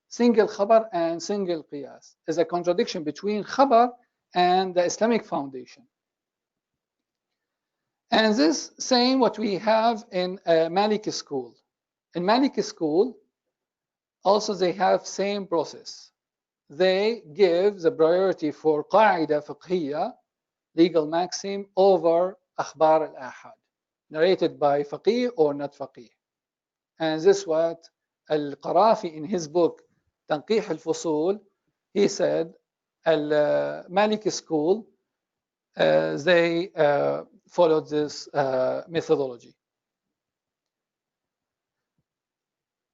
single khabar, and single qiyas. It's a contradiction between khabar and the Islamic foundation. And this same what we have in Maliki school. In Maliki school, also they have same process. They give the priority for qaida fiqhiyya, legal maxim, over akhbar al-ahad, narrated by faqih or not faqih. And this is what Al-Qarafi in his book, Tanqih al-Fusul, he said, Al-Maliki school, they followed this methodology.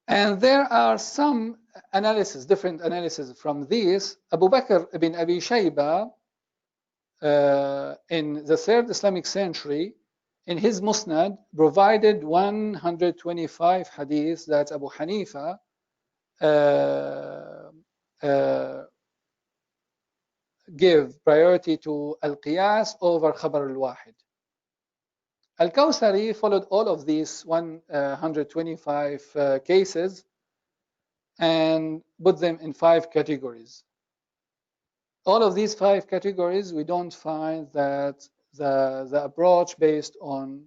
And there are some analysis, different analysis from this. Abu Bakr ibn Abi Shayba, in the 3rd Islamic century, in his Musnad, provided 125 hadiths that Abu Hanifa give priority to al-qiyas over khabar al-wahid. Al-Kawthari followed all of these 125 cases and put them in 5 categories. all of these 5 categories, we don't find that the approach based on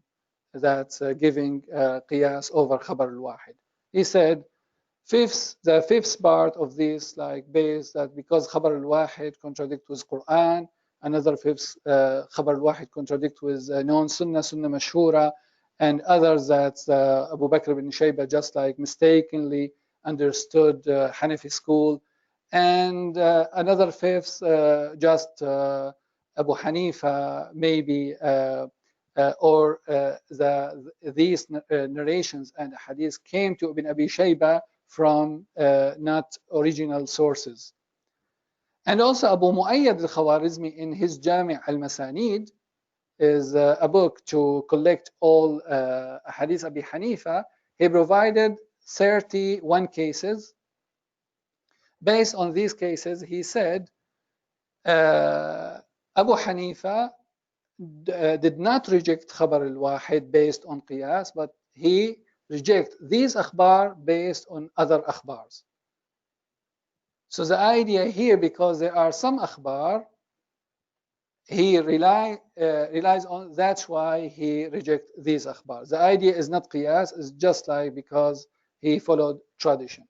that giving qiyas over khabar al-wahid. He said, the fifth part of this, like based that because khabar al-wahid contradict with Quran, another fifth khabar al-wahid contradict with known sunnah mashhura, and others that Abu Bakr ibn Shaybah just like mistakenly understood Hanafi school, and another fifth just Abu Hanifa maybe or these narrations and hadiths came to Ibn Abi Shaybah from not original sources. And also Abu Mu'ayyad al-Khawarizmi in his Jami' al-Masanid is a book to collect all hadith Abi Hanifa. He provided 31 cases. Based on these cases, he said Abu Hanifa did not reject Khabar al-Wahid based on Qiyas, but he reject these akhbar based on other akhbars. So the idea here, because there are some akhbar he relies on, that's why he reject these akhbar. The idea is not qiyas, it's just like because he followed tradition.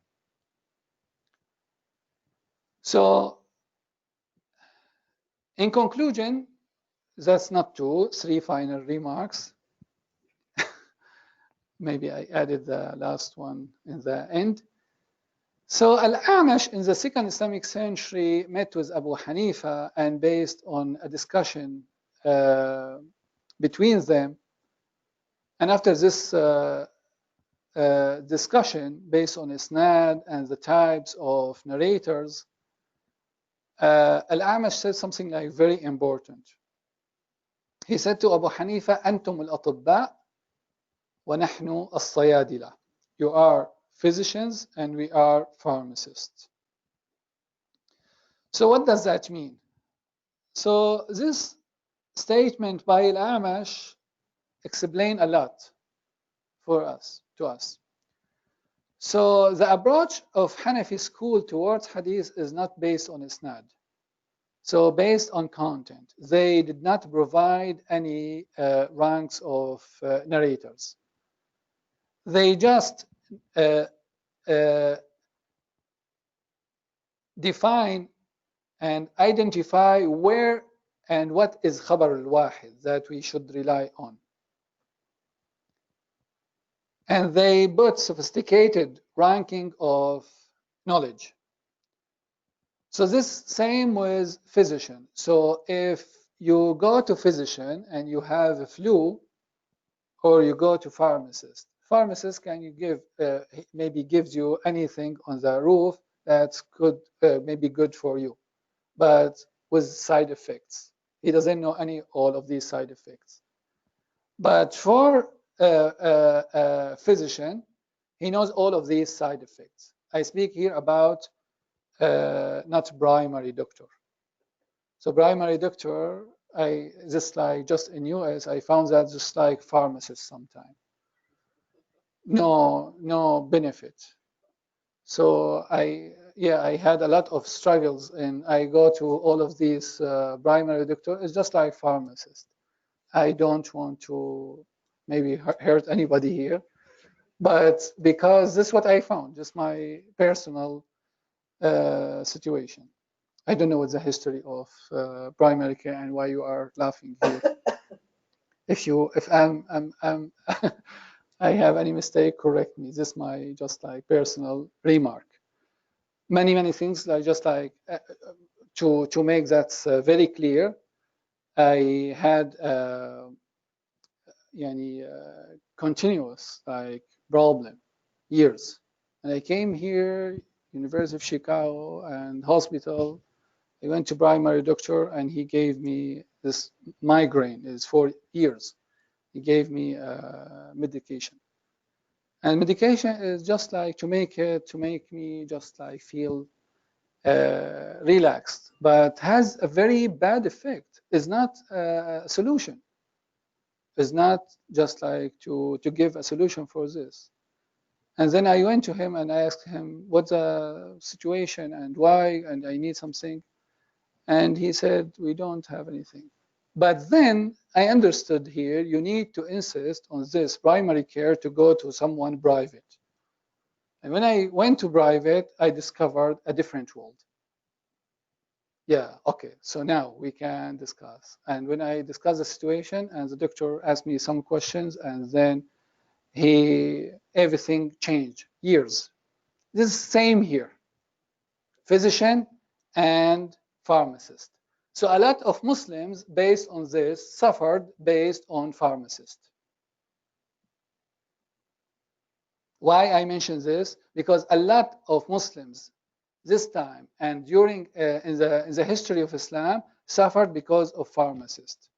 So in conclusion, that's not 3 final remarks. Maybe I added the last one in the end. So Al-A'mash in the 2nd Islamic century met with Abu Hanifa, and based on a discussion between them, and after this discussion based on isnad and the types of narrators, Al-A'mash said something like very important. He said to Abu Hanifa, أنتم الأطباء ونحن الصيادلة. You are physicians and we are pharmacists. So what does that mean? So this statement by Al-A'mash explain a lot to us. So the approach of Hanafi school towards hadith is not based on isnad. So based on content. They did not provide any ranks of narrators. They just define and identify where and what is khabar al-wahid that we should rely on. And they put sophisticated ranking of knowledge. So this same with physician. So if you go to physician and you have a flu, or you go to pharmacist, can you give maybe gives you anything on the roof that's good, maybe good for you, but with side effects. He doesn't know all of these side effects. But for a physician, he knows all of these side effects. I speak here about not primary doctor. So primary doctor, just in US, I found that just like pharmacists sometimes. No benefit. So I had a lot of struggles, and I go to all of these primary doctor. It's just like pharmacist. I don't want to maybe hurt anybody here, but because this is what I found, just my personal situation. I don't know what's the history of primary care and why you are laughing here. If I'm I have any mistake, correct me. This is my just like personal remark. Many things like just like to make that very clear. I had continuous like problem years, and I came here, University of Chicago and hospital. I went to primary doctor and he gave me this migraine. It's 4 years. He gave me medication, and medication is just like to make me just like feel relaxed, but has a very bad effect. It's not a solution. It's not just like to give a solution for this. And then I went to him and I asked him what's the situation and why, and I need something. And he said, we don't have anything. But then I understood here, you need to insist on this primary care to go to someone private. And when I went to private, I discovered a different world. Yeah, okay, so now we can discuss. And when I discussed the situation, and the doctor asked me some questions, and then everything changed, years. This is same here, physician and pharmacist. So a lot of Muslims, based on this, suffered based on pharmacist. Why I mention this? Because a lot of Muslims this time and during in the history of Islam suffered because of pharmacists.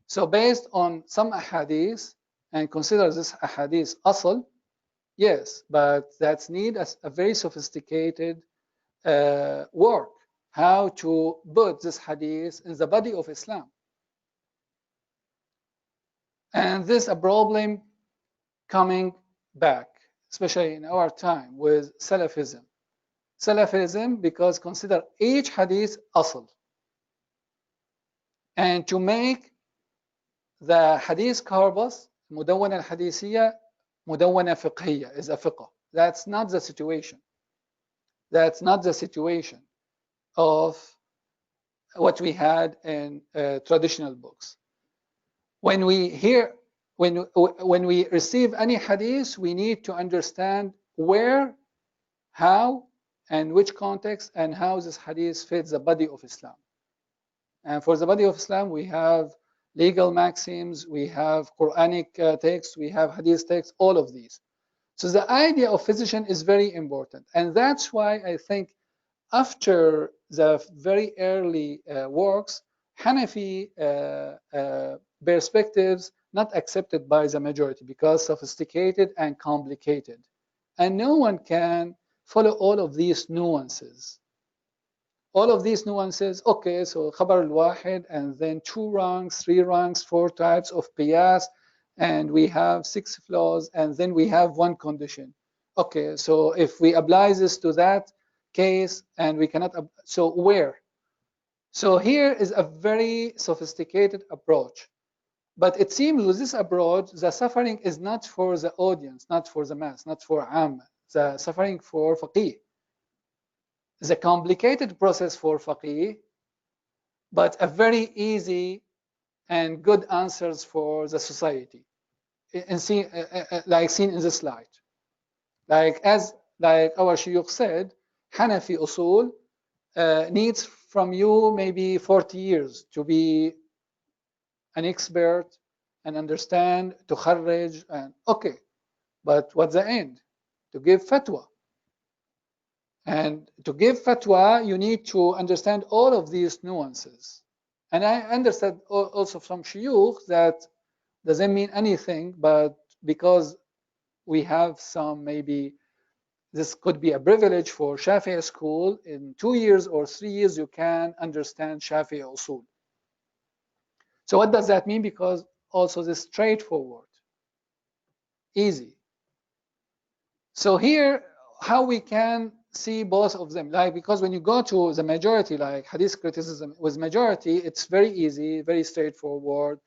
So based on some ahadith, and consider this ahadith asl, yes, but that's need a very sophisticated work, how to put this hadith in the body of Islam. And this is a problem coming back, especially in our time with Salafism. Salafism, because consider each hadith asl. And to make the hadith corpus, مدونة الحديثية, مدونة فقهية, is a fiqh. That's not the situation. That's not the situation of what we had in traditional books. When we hear, when we receive any hadith, we need to understand where, how, and which context, and how this hadith fits the body of Islam. And for the body of Islam, we have legal maxims, we have Quranic texts, we have hadith texts, all of these. So the idea of physician is very important. And that's why I think after the very early works, Hanafi perspectives not accepted by the majority because sophisticated and complicated. And no one can follow all of these nuances. All of these nuances, okay, so khabar al-wahid, and then 2 ranks, 3 ranks, 4 types of qiyas, and we have 6 flaws, and then we have 1 condition. Okay, so if we apply this to that case, and we cannot, so where? So here is a very sophisticated approach. But it seems with this approach, the suffering is not for the audience, not for the mass, not for Amma, the suffering for faqih. It's a complicated process for faqih, but a very easy and good answers for the society. And see, like seen in this slide. Like our shuyukh said, Hanafi usul needs from you maybe 40 years to be an expert and understand, to kharrij, and okay. But what's the end? To give fatwa. And to give fatwa, you need to understand all of these nuances. And I understand also from shuyukh that doesn't mean anything, but because we have some, maybe this could be a privilege for Shafi'i school, in 2 years or 3 years, you can understand Shafi'i usul. So what does that mean? Because also this straightforward, easy. So here, how we can see both of them, like, because when you go to the majority, like hadith criticism with majority, it's very easy, very straightforward,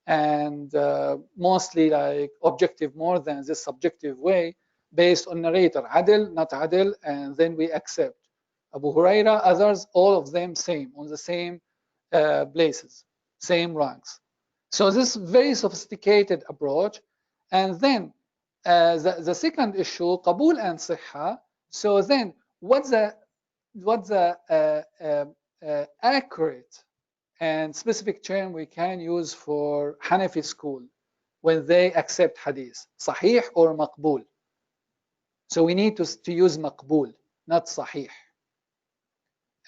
and mostly like objective more than this subjective way, based on narrator, adil, not adil, and then we accept. Abu Huraira, others, all of them same, on the same places, same ranks. So this very sophisticated approach. And then the second issue, qabul and sihha. So then what's the accurate and specific term we can use for Hanafi school when they accept hadith, sahih or maqbul? So we need to use maqbul, not sahih.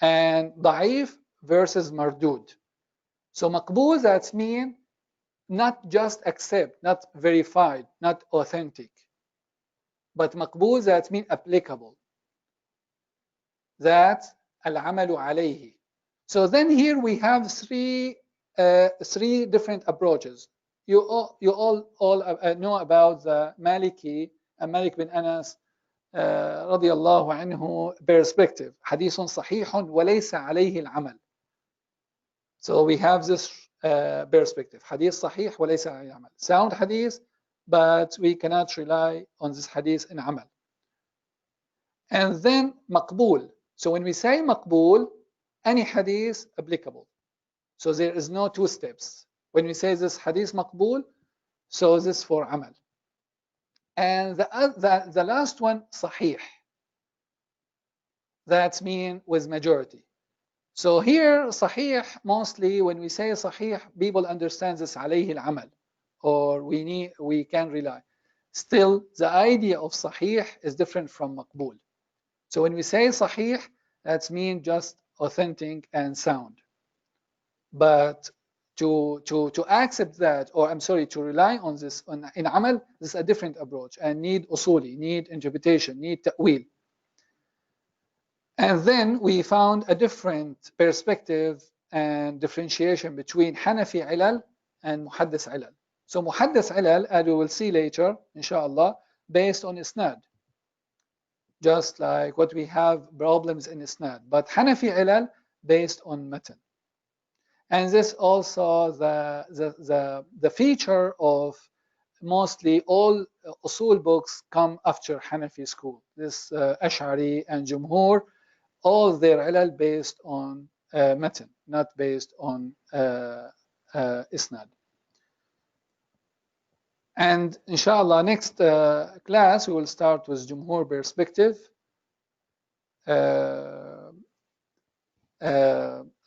And da'if versus mardud. So maqbul, that means not just accept, not verified, not authentic. But maqbul, that means applicable. That al-amalu alayhi. So then here we have three different approaches. You all know about the Maliki, Malik bin Anas رضي الله عنه perspective. حديث صحيح وليس عليه العمل. So we have this perspective. Hadith sahih wa laysa ala amal. Sound hadith, but we cannot rely on this hadith in amal. And then maqbool. So when we say maqbool, any hadith applicable. So there is no two steps. When we say this hadith maqbool, so this for amal. And the last one, sahih. That's mean with majority. So here, sahih, mostly when we say sahih, people understand this alayhi al-amal, or we can rely. Still, the idea of sahih is different from maqbool. So when we say sahih, that's mean just authentic and sound. But to accept that, or I'm sorry, to rely on this in amal, this is a different approach and need usuli, need interpretation, need ta'wil. And then we found a different perspective and differentiation between Hanafi ilal and Muhaddis ilal. So Muhaddis ilal, as we will see later, inshallah, based on isnad, just like what we have problems in isnad. But Hanafi ilal based on matan. And this also the feature of mostly all usul books come after Hanafi school. This Ash'ari and Jumhur, all their ilal based on matan, not based on isnad. And inshallah, next class we will start with Jumhur perspective,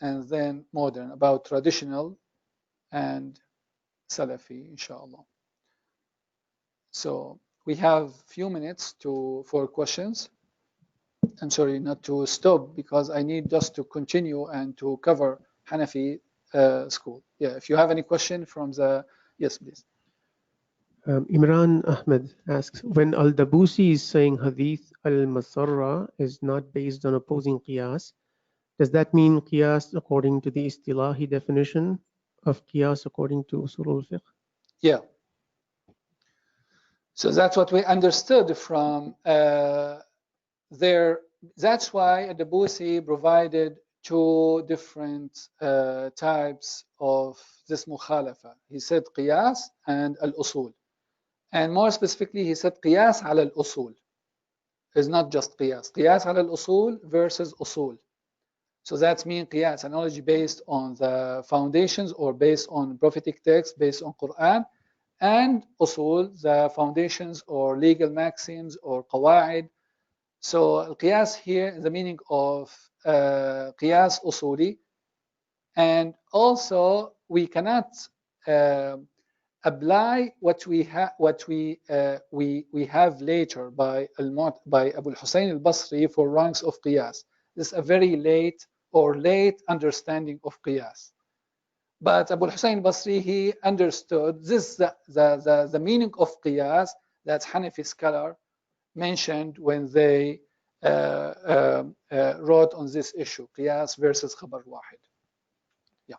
and then modern, about traditional and Salafi, inshallah. So we have few minutes for questions. I'm sorry not to stop because I need just to continue and to cover Hanafi school. Yeah, if you have any question from the, yes, please. Imran Ahmed asks, when Al-Dabusi is saying Hadith al-Masarra is not based on opposing qiyas, does that mean qiyas according to the istilahi definition of qiyas according to usul al-fiqh? Yeah. So that's what we understood from there. That's why Al-Dabusi provided two different types of this mukhalafa. He said qiyas and al-usul. And more specifically, he said qiyas ala al-usul. It's not just qiyas. Qiyas ala al-usul versus usul. So that means qiyas, a knowledge based on the foundations or based on prophetic text, based on Quran, and usul, the foundations or legal maxims or qawa'id. So al-qiyas here, the meaning of qiyas usuli. And also, we cannot apply what we have later by Abu al-Husayn al-Basri for ranks of qiyas. This is a very late understanding of qiyas. But Abu al-Husayn al-Basri, he understood this the meaning of qiyas that Hanafi scholar mentioned when they wrote on this issue, qiyas versus khabar wahid. Yeah.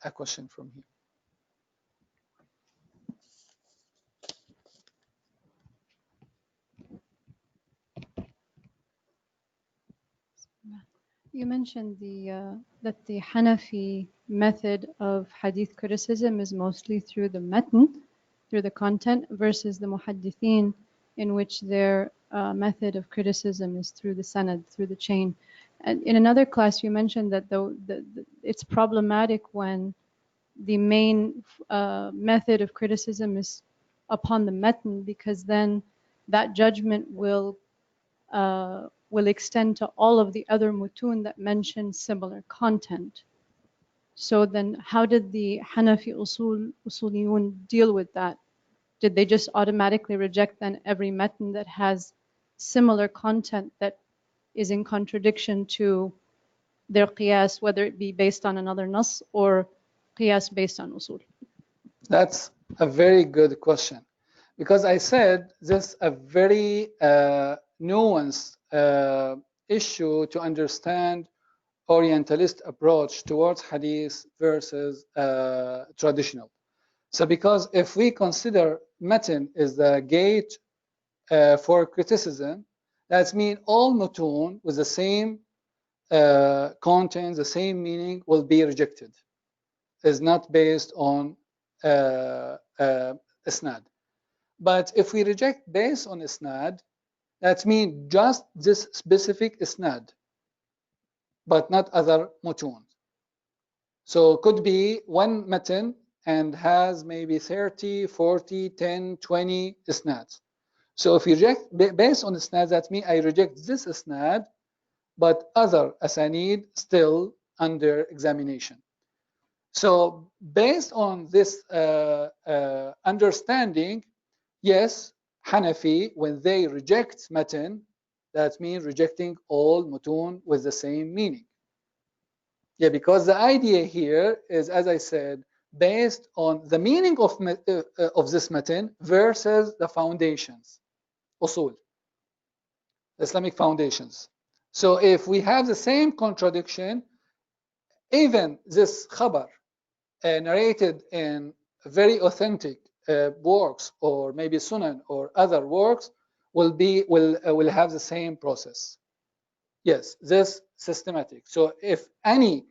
A question from here. You mentioned that the Hanafi method of hadith criticism is mostly through the matn, through the content, versus the muhaddithin, in which their method of criticism is through the sanad, through the chain. And in another class, you mentioned that it's problematic when the main method of criticism is upon the matn, because then that judgment will extend to all of the other mutun that mention similar content. So then how did the Hanafi usuliyun deal with that? Did they just automatically reject then every matn that has similar content that is in contradiction to their qiyas, whether it be based on another nas or qiyas based on usul? That's a very good question, because I said this a very nuanced issue to understand Orientalist approach towards hadith versus traditional. So because if we consider matan is the gate for criticism, that means all mutun with the same content, the same meaning, will be rejected. Is not based on isnad. But if we reject based on isnad, that means just this specific isnad, but not other mutun. So could be one matan and has maybe 30, 40, 10, 20 isnads. So if you reject based on isnad, that means I reject this isnad, but other asanid still under examination. So based on this understanding, yes, Hanafi, when they reject matan, that means rejecting all mutun with the same meaning. Yeah, because the idea here is, as I said, based on the meaning of this matan versus the foundations, usul, Islamic foundations. So if we have the same contradiction, even this khabar narrated in very authentic works, or maybe sunan or other works, will have the same process. Yes, this systematic. So if any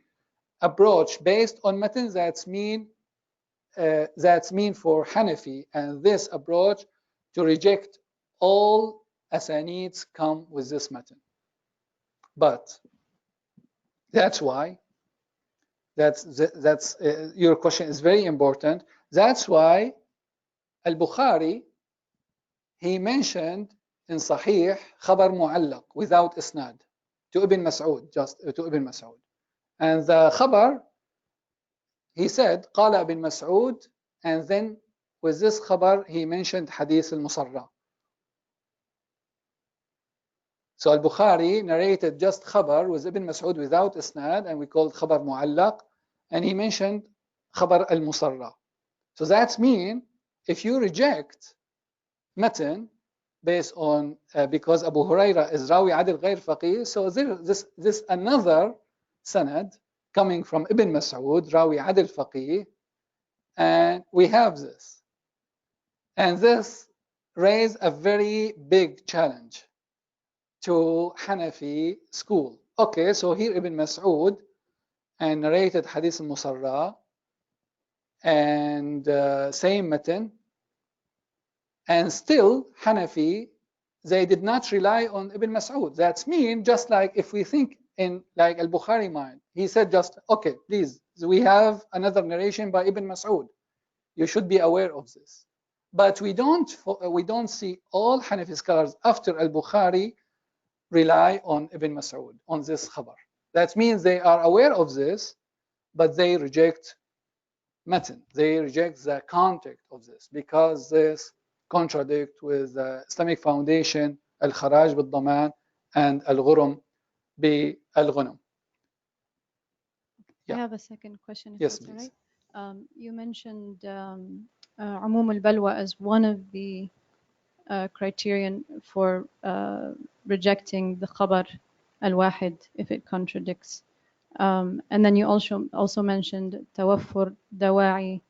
approach based on matan, that's mean for Hanafi, and this approach to reject all asanids come with this matan. But that's why your question is very important. That's why Al-Bukhari, he mentioned in Sahih khabar mu'allaq without isnad to Ibn Mas'ud, just to Ibn Mas'ud. And the khabar, he said قال Ibn Mas'ud, and then with this khabar he mentioned Hadith al-Muṣṭalaḥ. So Al-Bukhari narrated just khabar with Ibn Mas'ud without isnad, and we called khabar mu'allaq, and he mentioned khabar al-Muṣṭalaḥ. So that means if you reject matan based on because Abu Huraira is rawi adil ghair faqih, so this another sanad coming from Ibn Mas'ud, rawi adil faqih, and we have this, and this raised a very big challenge to Hanafi school. Okay, so here Ibn Mas'ud and narrated Hadith al-Muṣṭalaḥ and same matan, and still Hanafi, they did not rely on Ibn Mas'ud. That's mean just like if we think in like Al-Bukhari mind, he said just, okay, please, we have another narration by Ibn Mas'ud. You should be aware of this. But we don't see all Hanafi scholars after Al-Bukhari rely on Ibn Mas'ud, on this khabar. That means they are aware of this, but they reject matan. They reject the context of this because this contradict with the Islamic foundation, al-kharaj bil-daman and al-ghurum bil-ghunum. I have a second question, if yes, that's please. all right. You mentioned umum al-balwa as one of the criterion for rejecting the khabar al-wahid if it contradicts. And then you also mentioned tawaffur dawa'i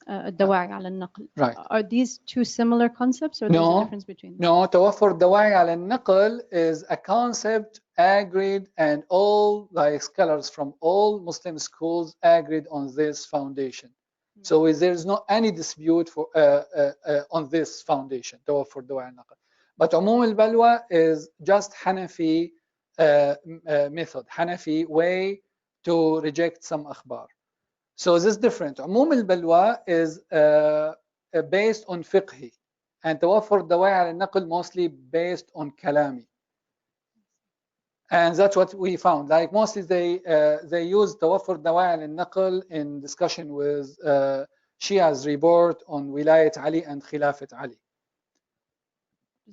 الدواعي على النقل. Right. Are these two similar concepts, or there's a difference between them? No, توفر الدواعي على النقل is a concept agreed, and all like scholars from all Muslim schools agreed on this foundation. So there's no any dispute for on this foundation, توفر الدواعي على النقل. But عموم البلوى is just Hanafi method, Hanafi way to reject some akhbar. So this is different. عموم البلوى is based on fiqhi, and توفر الدواعي على النقل mostly based on kalami. And that's what we found. Like mostly they use توفر الدواعي على النقل in discussion with Shia's report on wilayat Ali and Khilafat Ali.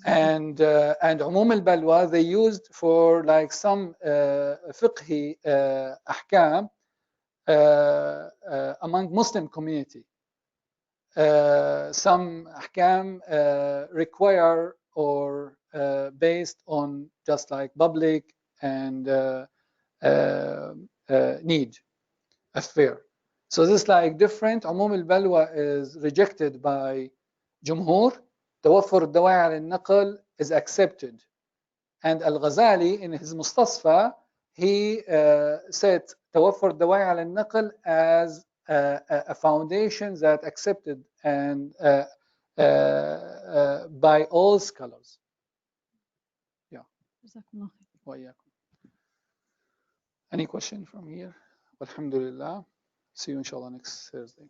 And عموم البلوى they used for like some fiqhi ahkam among Muslim community. Some ahkam require or based on just like public and need, affair. So this is like different. عموم البلوى is rejected by جمهور. توفر الدواعي على النقل is accepted. And Al-Ghazali in his Mustasfa, he said توفر الدواعي على النقل as a foundation that accepted and by all scholars. Yeah. وإياكم. Any question from here? Alhamdulillah. See you inshallah next Thursday.